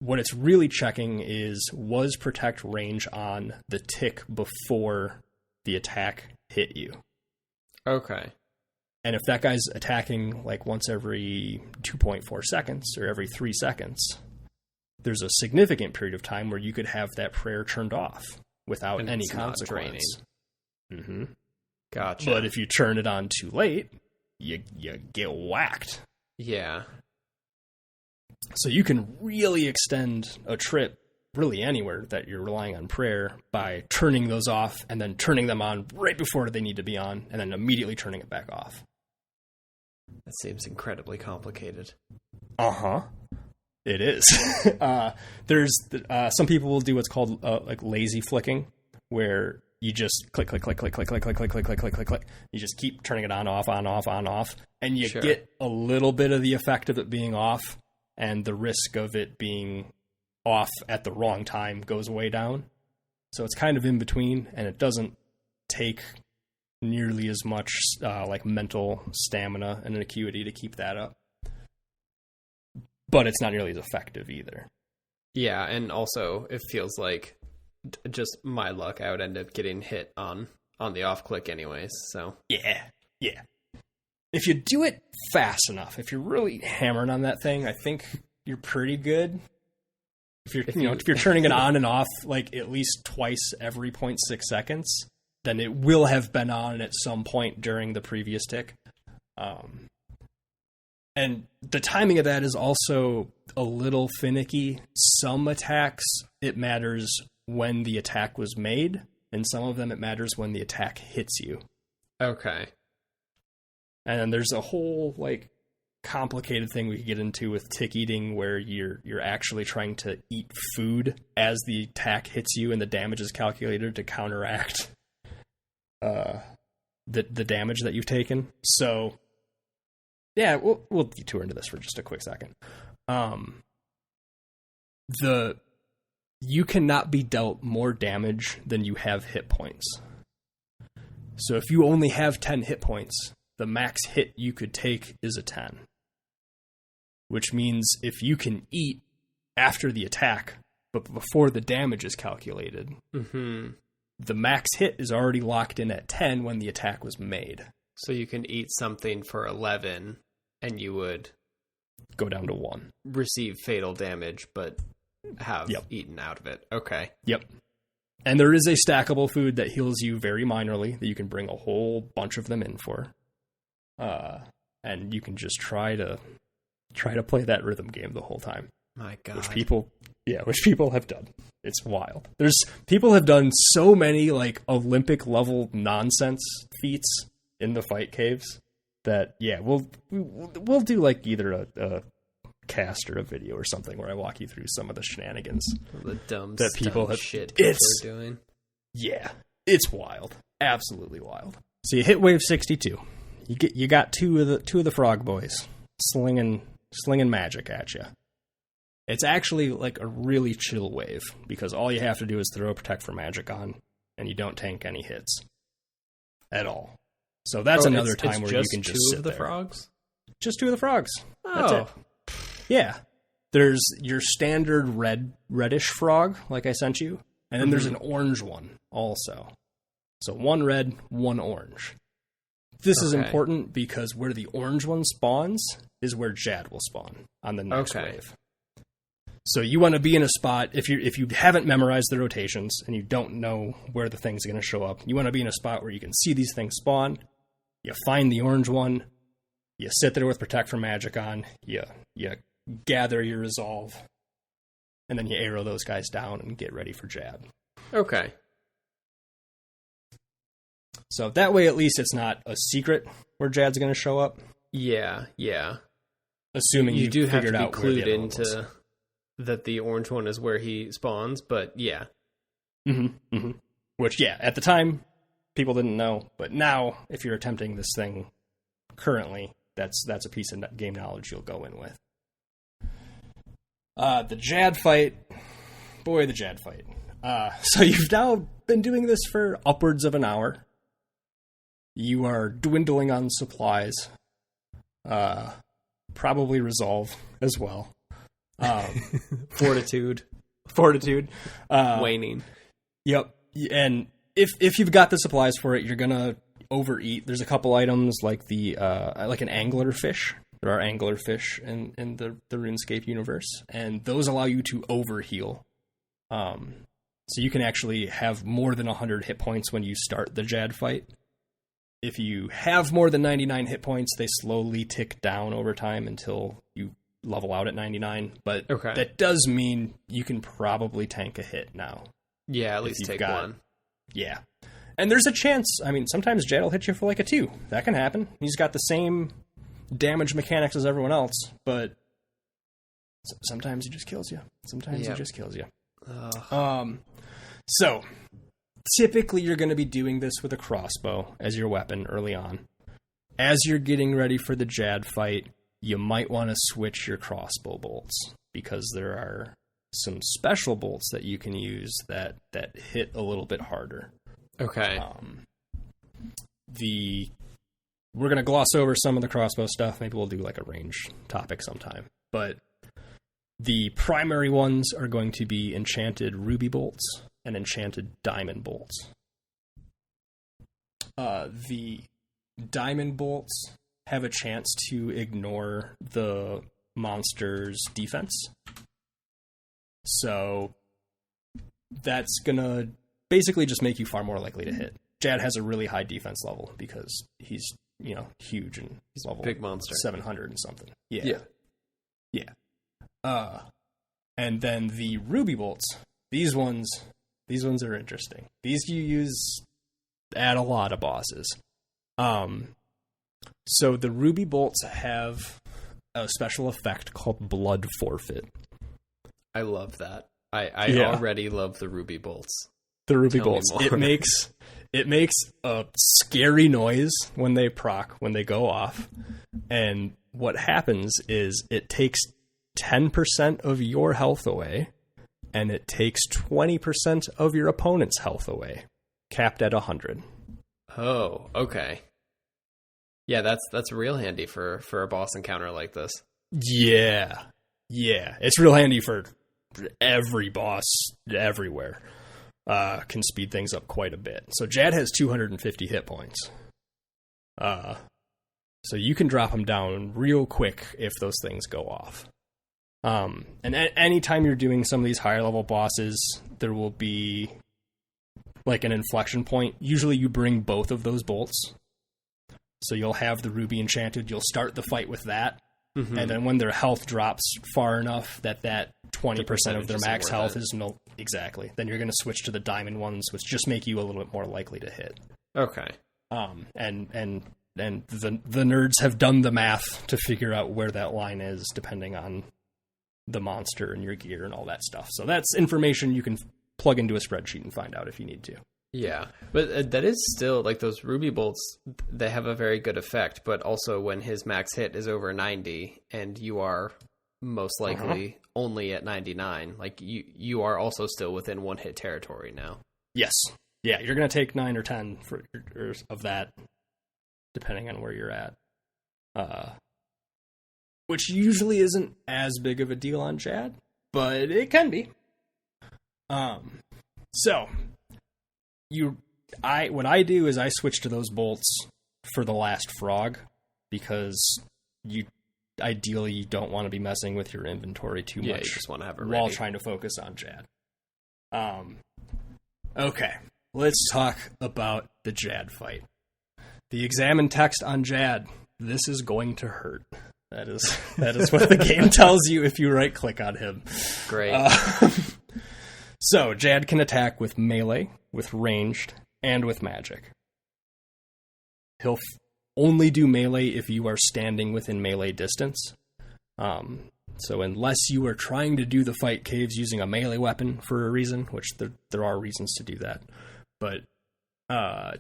what it's really checking is, was protect range on the tick before the attack hit you?
Okay.
And if that guy's attacking once every 2.4 seconds or every 3 seconds, there's a significant period of time where you could have that prayer turned off without any consequence.
Mm-hmm. Gotcha.
But if you turn it on too late, you get whacked.
Yeah.
So you can really extend a trip really anywhere that you're relying on prayer by turning those off and then turning them on right before they need to be on and then immediately turning it back off.
That seems incredibly complicated.
Uh-huh. It is. There's some people will do what's called like lazy flicking, where you just click, click, click, click, click, click, click, click, click, click, click, click, click. You just keep turning it on, off, and you get a little bit of the effect of it being off, and the risk of it being off at the wrong time goes way down. So it's kind of in between, and it doesn't take nearly as much like mental stamina and acuity to keep that up. But it's not nearly as effective either.
Yeah, and also it feels like just my luck. I would end up getting hit on the off click anyways. So
yeah. If you do it fast enough, if you're really hammering on that thing, I think you're pretty good. If you're turning it on and off like at least twice every 0.6 seconds, then it will have been on at some point during the previous tick. And the timing of that is also a little finicky. Some attacks, it matters when the attack was made, and some of them it matters when the attack hits you.
Okay.
And then there's a whole like complicated thing we could get into with tick eating, where you're actually trying to eat food as the attack hits you, and the damage is calculated to counteract the damage that you've taken. So yeah, we'll detour into this for just a quick second. You cannot be dealt more damage than you have hit points. So if you only have 10 hit points, the max hit you could take is a 10. Which means if you can eat after the attack, but before the damage is calculated, the max hit is already locked in at 10 when the attack was made.
So you can eat something for 11, and you would
go down to 1.
Receive fatal damage, but have eaten out of it. Okay.
Yep. And there is a stackable food that heals you very minorly that you can bring a whole bunch of them in for. And you can just try to play that rhythm game the whole time.
My God.
Which people have done. It's wild. People have done so many like Olympic level nonsense feats in the fight caves that we'll do like either a cast or a video or something where I walk you through some of the shenanigans
the dumb
that people have
shit people are doing.
Yeah, it's wild, absolutely wild. So you hit wave 62. You got two of the frog boys slinging magic at you. It's actually like a really chill wave because all you have to do is throw Protect for Magic on, and you don't tank any hits at all. So that's another time where you can just sit there.
Frogs?
Just 2 of the frogs.
Oh.
That's it. Yeah. There's your standard reddish frog, like I sent you, and then there's an orange one also. So 1 red, 1 orange. This is important because where the orange one spawns is where Jad will spawn on the next wave. So you want to be in a spot, if you haven't memorized the rotations and you don't know where the thing's going to show up, you want to be in a spot where you can see these things spawn. You find the orange one, you sit there with Protect for Magic on, you gather your resolve, and then you arrow those guys down and get ready for Jad.
Okay.
So that way, at least it's not a secret where Jad's going to show up.
Yeah.
Assuming
you do have to be
out
clued into that the orange one is where he spawns, but yeah.
Which, at the time, people didn't know. But now, if you're attempting this thing currently, that's a piece of game knowledge you'll go in with. The Jad fight. Boy, the Jad fight. So you've now been doing this for upwards of an hour. You are dwindling on supplies. Probably resolve as well.
Fortitude. Waning.
Yep. And if you've got the supplies for it, you're gonna overeat. There's a couple items like like an angler fish. There are angler fish in the RuneScape universe, and those allow you to overheal. So you can actually have more than 100 hit points when you start the Jad fight. if you have more than 99 hit points, they slowly tick down over time until you level out at 99. But that does mean you can probably tank a hit now.
Yeah, at least take one.
Yeah. And there's a chance, I mean, sometimes Jad will hit you for like a 2. That can happen. He's got the same damage mechanics as everyone else, but sometimes he just kills you. Sometimes he just kills you. So, typically you're going to be doing this with a crossbow as your weapon early on. As you're getting ready for the Jad fight, you might want to switch your crossbow bolts, because there are some special bolts that you can use that hit a little bit harder.
Okay.
We're going to gloss over some of the crossbow stuff. Maybe we'll do like a range topic sometime. But the primary ones are going to be enchanted ruby bolts and enchanted diamond bolts. The diamond bolts have a chance to ignore the monster's defense. So that's going to basically just make you far more likely to hit. Jad has a really high defense level because he's, huge, and he's level
big monster,
700 and something. Yeah. And then the ruby bolts, these ones are interesting. These you use at a lot of bosses. So the ruby bolts have a special effect called blood forfeit.
I love that. I already love the ruby bolts.
The ruby bolts. It makes a scary noise when they proc, when they go off. And what happens is it takes 10% of your health away, and it takes 20% of your opponent's health away, capped at 100.
Oh, okay. Yeah, that's real handy for a boss encounter like this.
Yeah. It's real handy for every boss everywhere. Can speed things up quite a bit. So Jad has 250 hit points. So you can drop him down real quick if those things go off. And anytime you're doing some of these higher level bosses, there will be like an inflection point. Usually you bring both of those bolts. So you'll have the ruby enchanted. You'll start the fight with that. Mm-hmm. And then when their health drops far enough that 20% of their max health is exactly, then you're going to switch to the diamond ones, which just make you a little bit more likely to hit.
Okay.
And the nerds have done the math to figure out where that line is, depending on the monster and your gear and all that stuff. So that's information you can plug into a spreadsheet and find out if you need to.
Yeah, but that is still, like, those ruby bolts, they have a very good effect, but also when his max hit is over 90 and you are most likely only at 99, like, you are also still within one hit territory now.
Yes. Yeah, you're going to take 9 or 10 of that, depending on where you're at. Which usually isn't as big of a deal on Jad, but it can be. So what I do is I switch to those bolts for the last frog, because you ideally don't want to be messing with your inventory too much.
You just want to have it ready
while trying to focus on Jad. Okay, let's talk about the Jad fight. The examine text on Jad. This is going to hurt. That is what the game tells you if you right click on him.
Great.
So Jad can attack with melee, with ranged, and with magic. He'll only do melee if you are standing within melee distance. So unless you are trying to do the fight caves using a melee weapon for a reason, which there are reasons to do that, but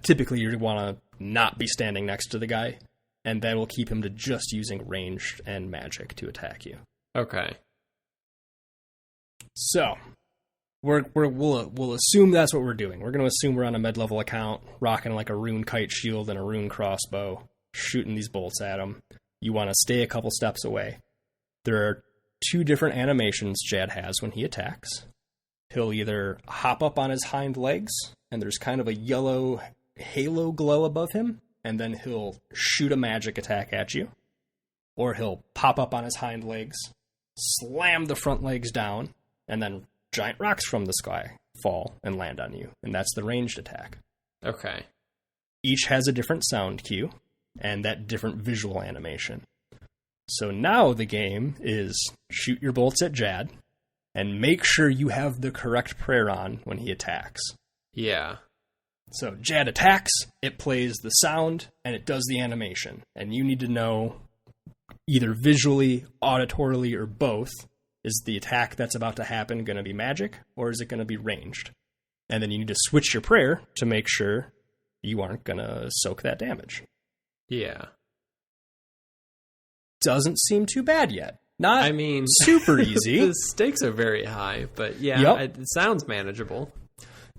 typically you want to not be standing next to the guy, and that will keep him to just using ranged and magic to attack you.
Okay.
So we'll assume that's what we're doing. We're going to assume we're on a mid-level account, rocking like a rune kite shield and a rune crossbow, shooting these bolts at him. You want to stay a couple steps away. There are 2 different animations Jad has when he attacks. He'll either hop up on his hind legs, and there's kind of a yellow halo glow above him, and then he'll shoot a magic attack at you. Or he'll pop up on his hind legs, slam the front legs down, and then giant rocks from the sky fall and land on you. And that's the ranged attack.
Okay.
each has a different sound cue and that different visual animation. So now the game is shoot your bolts at Jad and make sure you have the correct prayer on when he attacks.
Yeah.
So Jad attacks, it plays the sound, and it does the animation. And you need to know, either visually, auditorily, or both, is the attack that's about to happen going to be magic, or is it going to be ranged? And then you need to switch your prayer to make sure you aren't going to soak that damage.
Yeah.
Doesn't seem too bad yet. Not
I mean,
super easy.
The stakes are very high, but yeah,
Yep.
it sounds manageable.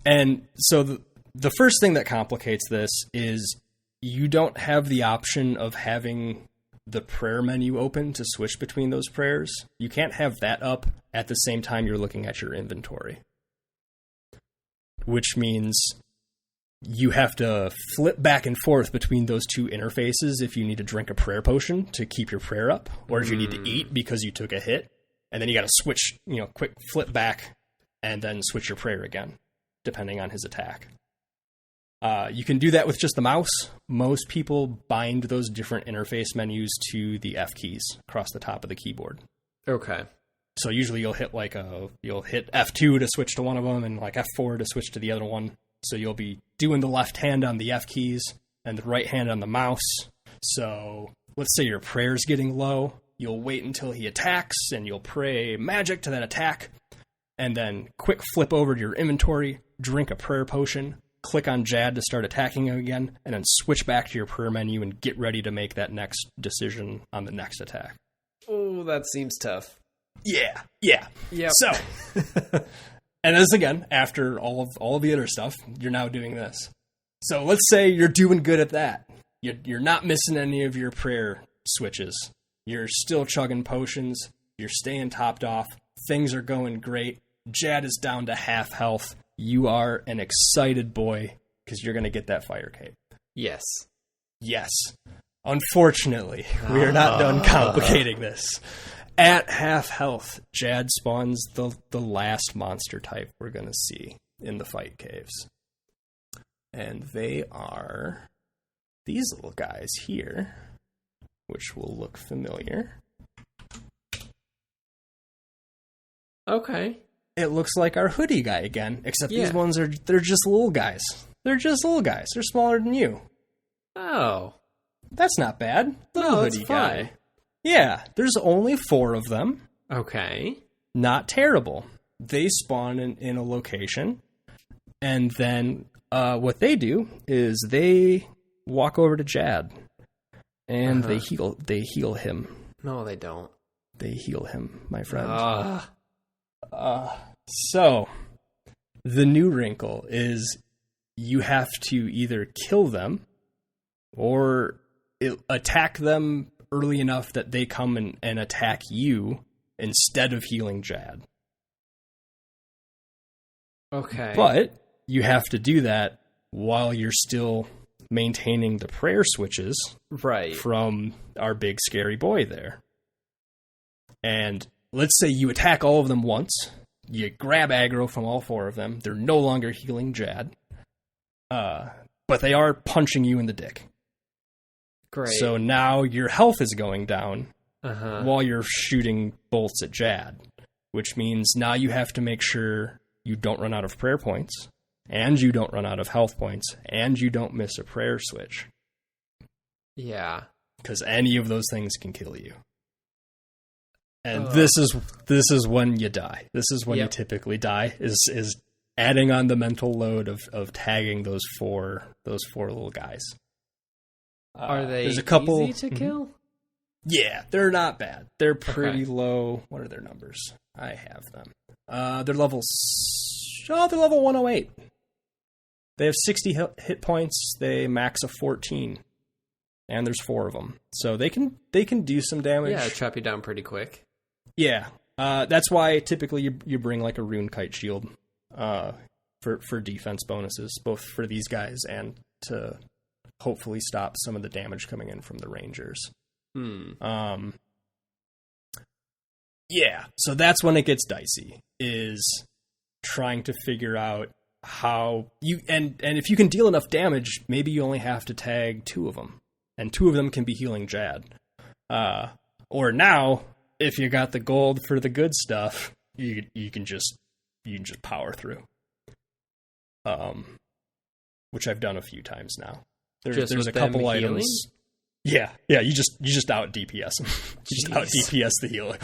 And so the first thing that complicates this is you don't have the option of having the prayer menu open to switch between those prayers. You can't have that up at the same time you're looking at your inventory. Which means you have to flip back and forth between those two interfaces if you need to drink a prayer potion to keep your prayer up, or if you need to eat because you took a hit, and then you got to switch, quick flip back and then switch your prayer again, depending on his attack. You can do that with just the mouse. Most people bind those different interface menus to the F keys across the top of the keyboard.
Okay.
So usually you'll hit you'll hit F2 to switch to one of them and like F4 to switch to the other one. So you'll be doing the left hand on the F keys and the right hand on the mouse. So let's say your prayer's getting low. You'll wait until he attacks and you'll pray magic to that attack. And then quick flip over to your inventory, drink a prayer potion, click on Jad to start attacking him again, and then switch back to your prayer menu and get ready to make that next decision on the next attack.
Oh, that seems tough.
Yeah.
Yep.
So, and this again, after all of the other stuff, you're now doing this. So let's say you're doing good at that. You're not missing any of your prayer switches. You're still chugging potions. You're staying topped off. Things are going great. Jad is down to half health. You are an excited boy because you're going to get that fire cape.
Yes.
Yes. Unfortunately, we are not done complicating this. At half health, Jad spawns the last monster type we're going to see in the fight caves. And they are these little guys here, which will look familiar.
Okay.
It looks like our hoodie guy again, except these ones they're just little guys. They're just little guys. They're smaller than you.
Oh.
That's not bad. Little
No,
hoodie
that's fine.
guy. Yeah, there's only 4 of them.
Okay.
Not terrible. They spawn in a location, and then what they do is they walk over to Jad, and they heal him.
No, they don't.
They heal him, my friend. So, the new wrinkle is you have to either kill them or attack them early enough that they come and attack you instead of healing Jad.
Okay.
But you have to do that while you're still maintaining the prayer switches
right
from our big scary boy there. And let's say you attack all of them once. You grab aggro from all 4 of them. They're no longer healing Jad. But they are punching you in the dick.
Great.
So now your health is going down while you're shooting bolts at Jad. Which means now you have to make sure you don't run out of prayer points. And you don't run out of health points. And you don't miss a prayer switch.
Yeah.
Because any of those things can kill you. And this is when you die. This is when you typically die. Is adding on the mental load of tagging those four little guys.
Are they
there's a couple,
easy to kill?
Yeah, they're not bad. They're pretty low. What are their numbers? I have them. They're level 108. They have 60 hit points. They max a 14. And there's 4 of them. So they can do some damage.
Yeah, trap you down pretty quick.
Yeah. That's why typically you bring like a rune kite shield for defense bonuses, both for these guys and to hopefully stop some of the damage coming in from the rangers. Yeah, so that's when it gets dicey, is trying to figure out how you and if you can deal enough damage, maybe you only have to tag 2 of them, and 2 of them can be healing Jad. Or now, if you got the gold for the good stuff, you can just power through. Which I've done a few times now. There's a couple items. Yeah, you just out DPS them. You just out DPS the healer.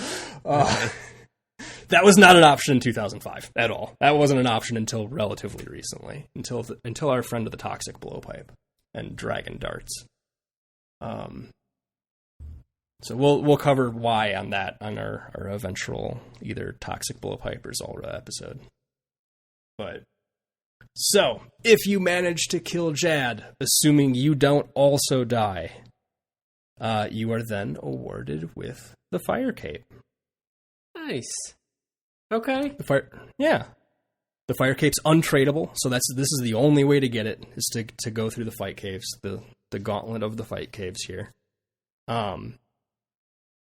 That was not an option in 2005 at all. That wasn't an option until relatively recently, until our friend of the toxic blowpipe and dragon darts. So we'll cover why on that on our eventual either toxic blowpipe or Zulrah episode. But so if you manage to kill Jad, assuming you don't also die, you are then awarded with the fire cape.
Nice. Okay.
The fire cape's untradeable, so this is the only way to get it, is to go through the fight caves, the gauntlet of the fight caves here.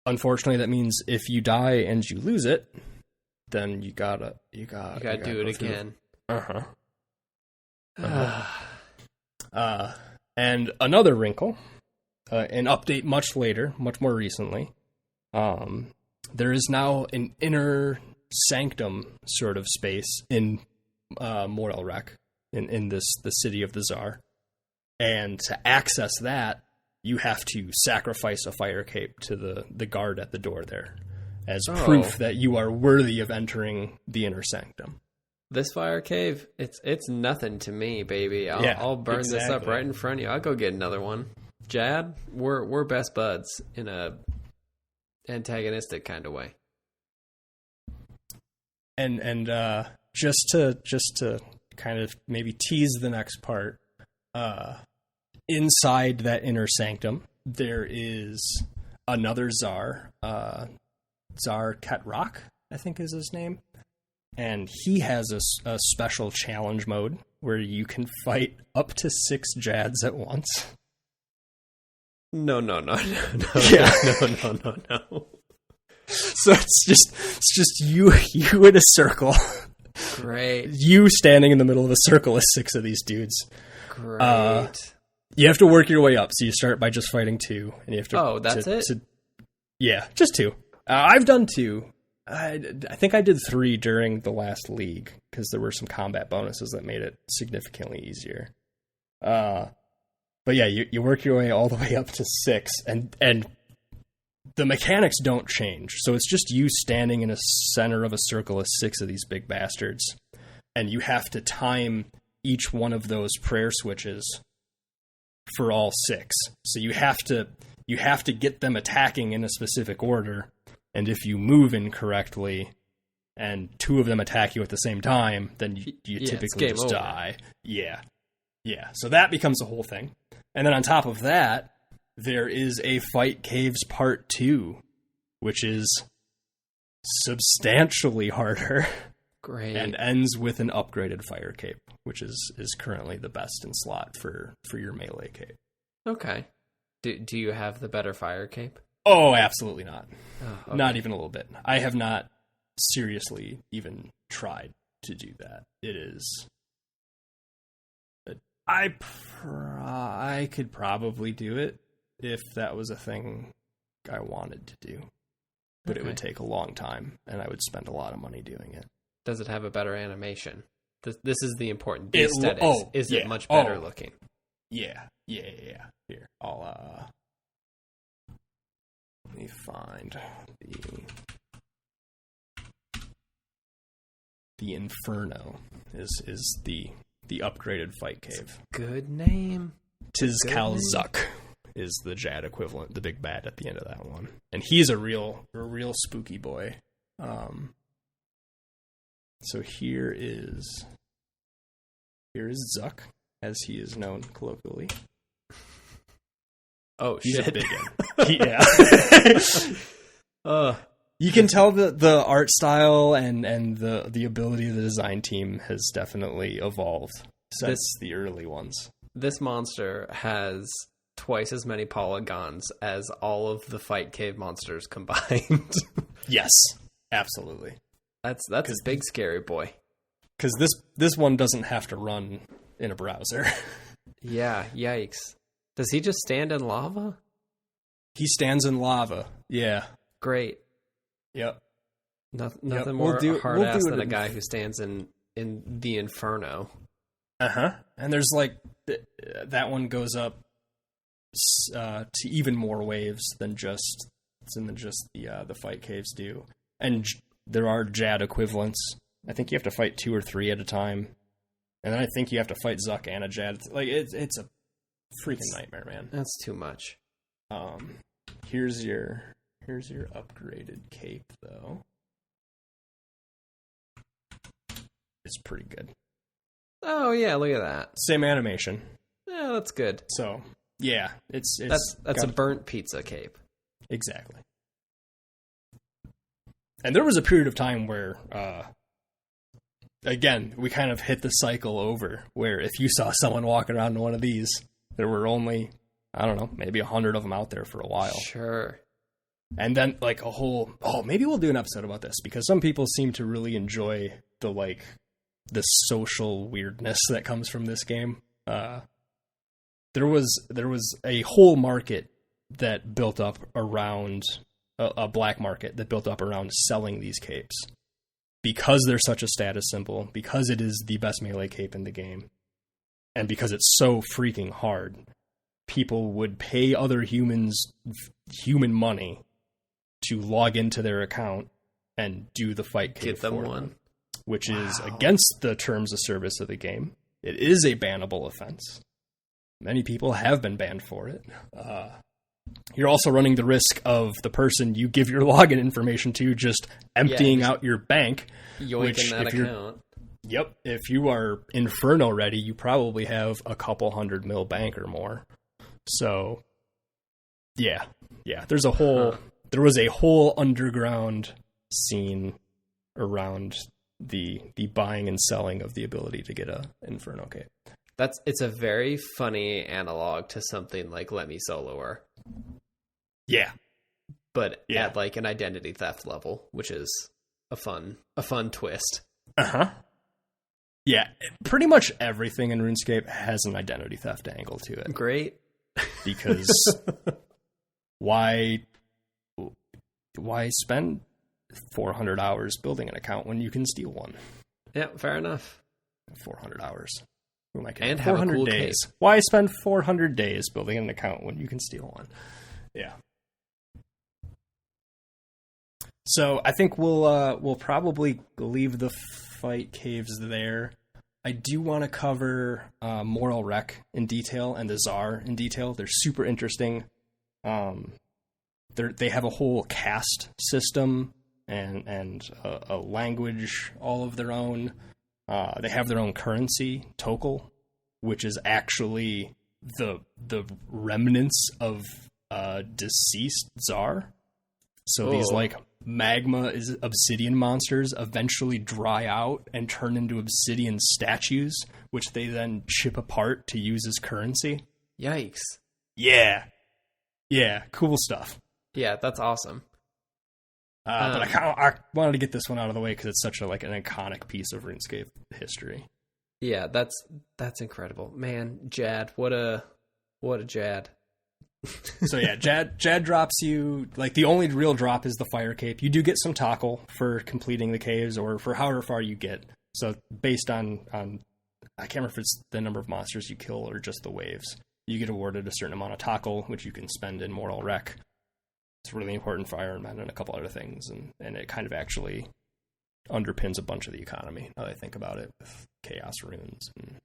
Unfortunately, that means if you die and you lose it, then you gotta
do it again.
And another wrinkle, an update much later, much more recently. There is now an inner sanctum sort of space in Morelrek, in the city of the Tsar, and to access that, you have to sacrifice a fire cape to the guard at the door there, as proof that you are worthy of entering the inner sanctum.
This fire cave, it's nothing to me, baby. I'll burn this up right in front of you. I'll go get another one. Jad, we're best buds in a antagonistic kind of way.
And just to kind of maybe tease the next part, inside that inner sanctum, there is another Tsar, Tsar Ketrok, I think is his name. And he has a special challenge mode where you can fight up to 6 Jads at once.
No.
Yeah.
No.
So it's just you in a circle.
Great.
You standing in the middle of a circle with 6 of these dudes.
Great.
You have to work your way up, so you start by just fighting 2, and you have to.
Oh, that's it.
Yeah, just 2. I've done 2. I think I did 3 during the last league because there were some combat bonuses that made it significantly easier. But yeah, you work your way all the way up to 6, and the mechanics don't change. So it's just you standing in a center of a circle of 6 of these big bastards, and you have to time each one of those prayer switches for all 6. So you have to get them attacking in a specific order, and if you move incorrectly and 2 of them attack you at the same time, then you typically just die. Yeah. So that becomes a whole thing. And then on top of that, there is a Fight Caves Part 2, which is substantially harder.
Great.
And ends with an upgraded fire cape, which is currently the best in slot for your melee cape.
Okay. Do you have the better fire cape?
Oh, absolutely not.
Oh, okay.
Not even a little bit. I have not seriously even tried to do that. It is... I could probably do it if that was a thing I wanted to do. But It would take a long time, and I would spend a lot of money doing it.
Does it have a better animation? This is the important aesthetics. Is it much better looking?
Yeah. Here, I'll let me find the Inferno is the upgraded fight cave.
Good name.
Tizkalzuk is the Jad equivalent, the big bad at the end of that one, and he's a real spooky boy. So here is Zuck, as he is known colloquially.
Oh,
he's
shit.
a big one. You can tell the art style and the ability of the design team has definitely evolved since the early ones.
This monster has twice as many polygons as all of the Fight Cave monsters combined.
Yes, absolutely.
That's a big scary boy.
Because this one doesn't have to run in a browser.
Yeah, yikes. Does he just stand in lava?
He stands in lava. Yeah.
Great.
Yep.
Nothing more hard-ass than a guy who stands in the inferno.
Uh-huh. And there's like... that one goes up to even more waves than just the fight caves do. And there are Jad equivalents. I think you have to fight 2 or 3 at a time. And then I think you have to fight Zuck and a Jad. Like, it's a freaking nightmare, man.
That's too much.
Here's your upgraded cape, though. It's pretty good.
Oh yeah, look at that.
Same animation.
Yeah, that's good.
So yeah, it's
that's a burnt pizza cape.
Exactly. And there was a period of time where, again, we kind of hit the cycle over where if you saw someone walking around in one of these, there were only, I don't know, maybe 100 of them out there for a while.
Sure.
And then like maybe we'll do an episode about this because some people seem to really enjoy the social weirdness that comes from this game. There was a whole market that built up around a black market that built up around selling these capes because they're such a status symbol, because it is the best melee cape in the game, and because it's so freaking hard. People would pay other humans human money to log into their account and do the fight cape
Get them
for
one.
them, which is against the terms of service of the game. It is a bannable offense. Many people have been banned for it. You're also running the risk of the person you give your login information to just emptying out your bank.
Yoinking that account.
Yep. If you are Inferno ready, you probably have a couple 100 mil bank or more. So, yeah. There was a whole underground scene around the buying and selling of the ability to get a Inferno cape.
It's a very funny analog to something like Let Me Soloer.
Yeah.
But at like an identity theft level, which is a fun twist.
Uh-huh. Yeah, pretty much everything in RuneScape has an identity theft angle to it.
Great.
Because why spend 400 hours building an account when you can steal one?
Yeah, fair enough.
400 hours. Who am I
kidding? And have a cool
days.
cape.
Why spend 400 days building an account when you can steal one? Yeah. So I think we'll probably leave the fight caves there. I do want to cover Moral Wreck in detail and the Tsar in detail. They're super interesting. They have a whole caste system and a language all of their own. They have their own currency, Tokel, which is actually the remnants of deceased Tsar. So these like magma is obsidian monsters eventually dry out and turn into obsidian statues, which they then chip apart to use as currency.
Yikes.
Yeah, cool stuff.
Yeah, that's awesome.
But I wanted to get this one out of the way because it's such an iconic piece of RuneScape history.
Yeah, that's incredible, man. Jad, what a Jad.
So yeah, Jad drops you, like the only real drop is the fire cape. You do get some tackle for completing the caves or for however far you get. So based on I can't remember if it's the number of monsters you kill or just the waves. You get awarded a certain amount of tackle, which you can spend in Moral Wreck. It's really important for Iron Man and a couple other things, and it kind of actually underpins a bunch of the economy, now that I think about it, with Chaos Runes and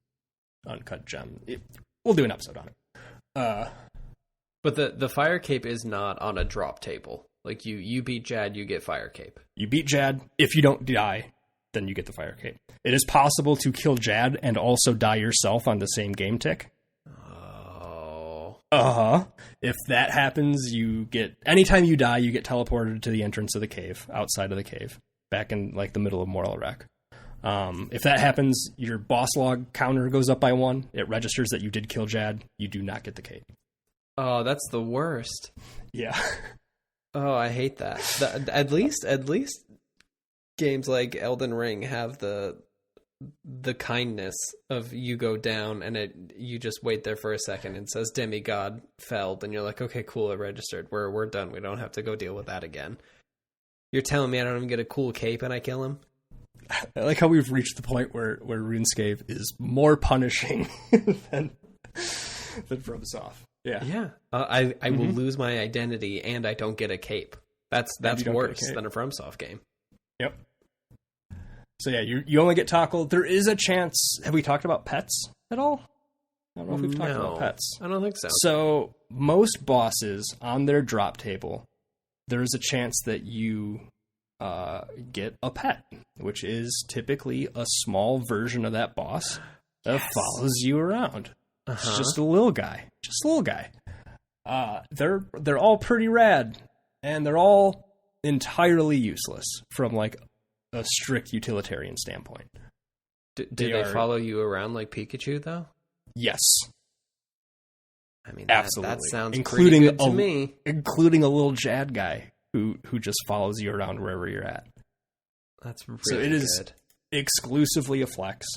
Uncut Gem. We'll do an episode on it.
But the fire cape is not on a drop table. Like, you beat Jad, you get fire cape.
You beat Jad. If you don't die, then you get the fire cape. It is possible to kill Jad and also die yourself on the same game tick. Uh-huh. If that happens, anytime you die, you get teleported to the entrance of the cave, outside of the cave, back in like the middle of Moral Wreck. If that happens, your boss log counter goes up by 1. It registers that you did kill Jad. You do not get the cape.
Oh, that's the worst.
Yeah.
Oh, I hate that. At least games like Elden Ring have the the kindness of you go down and you just wait there for a second and it says demigod felled, and you're like, okay, cool, it registered. We're done. We don't have to go deal with that again. You're telling me I don't even get a cool cape and I kill him?
I like how we've reached the point where RuneScape is more punishing than FromSoft. Yeah.
Yeah. I will lose my identity and I don't get a cape. That's worse than a FromSoft game.
Yep. So yeah, you only get tackled. There is a chance. Have we talked about pets at all? I don't know if we've talked about pets.
I don't think so.
So most bosses on their drop table, there is a chance that you get a pet, which is typically a small version of that boss that follows you around. It's just a little guy. They're all pretty rad, and they're all entirely useless from like a strict utilitarian standpoint.
Do they follow you around like Pikachu, though?
Yes.
I mean,
absolutely.
That sounds pretty good to me.
Including a little Jad guy who just follows you around wherever you're at.
That's really
so it is
good.
Exclusively a flex.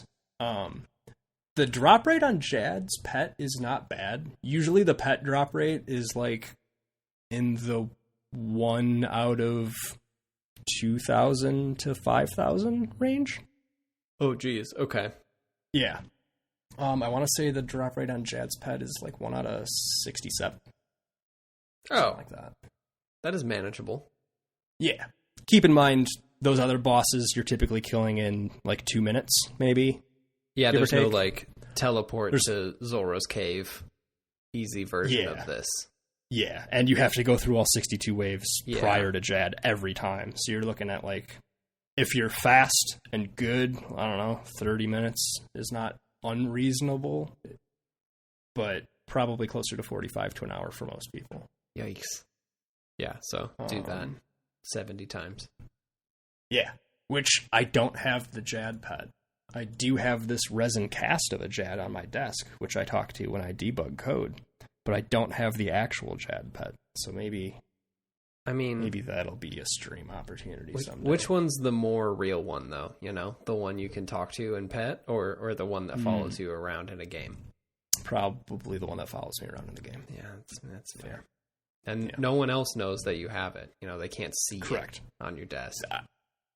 The drop rate on Jad's pet is not bad. Usually the pet drop rate is like in the 1 out of 2,000 to 5,000 range.
Oh, geez. Okay.
Yeah. I want to say the drop rate on Jad's pet is like 1 out of 67.
Oh.
Like that.
That is manageable.
Yeah. Keep in mind, those other bosses you're typically killing in like 2 minutes, maybe.
Yeah, there's no like teleport to Zoro's cave. Easy version of this.
Yeah, and you have to go through all 62 waves prior to Jad every time. So you're looking at like, if you're fast and good, I don't know, 30 minutes is not unreasonable, but probably closer to 45 to an hour for most people.
Yikes. Yeah, so do that 70 times.
Yeah, which I don't have the Jad pet. I do have this resin cast of a Jad on my desk, which I talk to when I debug code, but I don't have the actual Jad pet. So maybe that'll be a stream opportunity someday.
Which one's the more real one, though? You know, the one you can talk to and pet, or the one that follows you around in a game?
Probably the one that follows me around in the game.
Yeah, that's fair. And no one else knows that you have it. You know, they can't see it on your desk.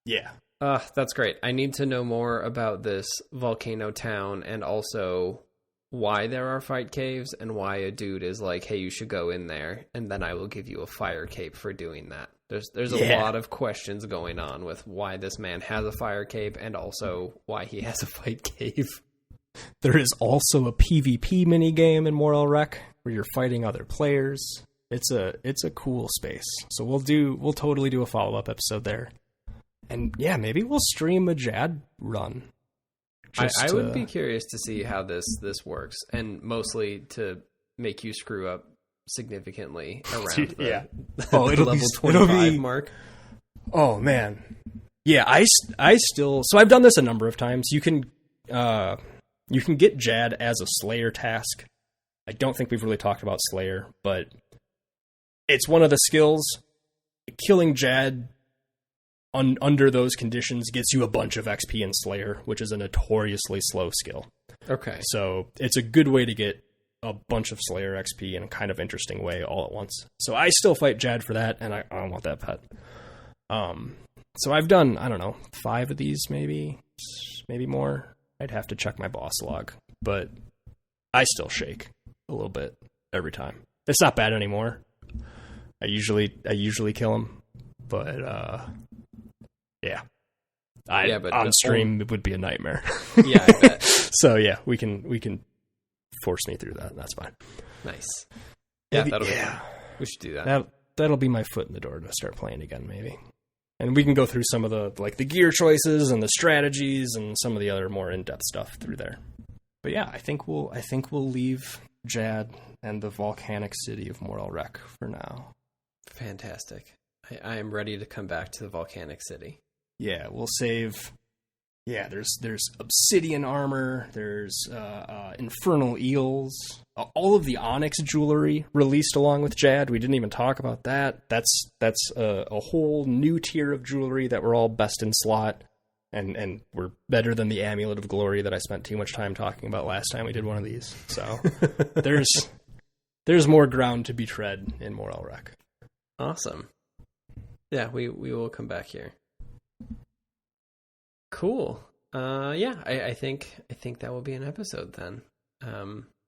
Yeah.
That's great. I need to know more about this volcano town and also why there are fight caves and why a dude is like, hey, you should go in there, and then I will give you a fire cape for doing that. There's a lot of questions going on with why this man has a fire cape and also why he has a fight cave.
There is also a PvP minigame in Moral Wreck where you're fighting other players. It's a cool space. So we'll totally do a follow-up episode there. And yeah, maybe we'll stream a Jad run.
I would be curious to see how this works, and mostly to make you screw up significantly around the level 25 mark.
Oh man. Yeah, I still, so I've done this a number of times. You can get Jad as a Slayer task. I don't think we've really talked about Slayer, but it's one of the skills. Killing Jad under those conditions gets you a bunch of XP in Slayer, which is a notoriously slow skill.
Okay.
So it's a good way to get a bunch of Slayer XP in a kind of interesting way all at once. So I still fight Jad for that, and I don't want that pet. So I've done, I don't know, 5 of these maybe more. I'd have to check my boss log, but I still shake a little bit every time. It's not bad anymore. I usually kill him, but yeah. But on stream it would be a nightmare.
Yeah, I bet.
So yeah, we can force me through that. That's fine.
Nice. Yeah, that'll be fun. We should do that.
That'll be my foot in the door to start playing again, maybe. And we can go through some of the the gear choices and the strategies and some of the other more in-depth stuff through there. But yeah, I think we'll leave Jad and the volcanic city of Moral Wreck for now.
Fantastic. I am ready to come back to the volcanic city.
Yeah, we'll save. Yeah, there's obsidian armor. There's infernal eels. All of the Onyx jewelry released along with Jad. We didn't even talk about that. That's a whole new tier of jewelry that we're all best in slot. And we're better than the Amulet of Glory that I spent too much time talking about last time we did one of these. So there's more ground to be tread in Morel Rec.
Awesome. Yeah, we will come back here. Cool. Yeah, I think that will be an episode then.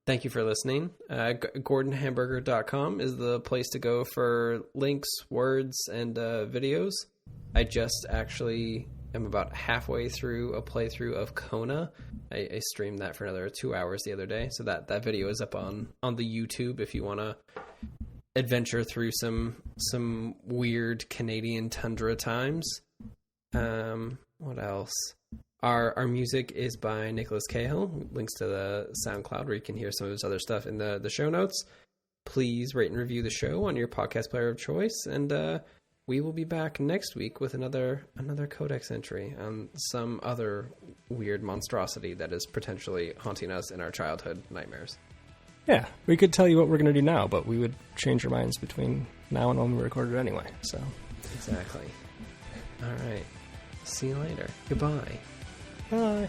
Thank you for listening. GordonHamburger.com is the place to go for links, words, and videos. I just actually am about halfway through a playthrough of Kona. I streamed that for another 2 hours the other day, so that video is up on the YouTube if you want to adventure through some weird Canadian tundra times. What else? Our music is by Nicholas Cahill. Links to the SoundCloud where you can hear some of his other stuff in the show notes. Please rate and review the show on your podcast player of choice, and we will be back next week with another Codex entry on some other weird monstrosity that is potentially haunting us in our childhood nightmares.
Yeah, we could tell you what we're going to do now, but we would change our minds between now and when we record it anyway. So
exactly. All right. See you later. Goodbye.
Bye.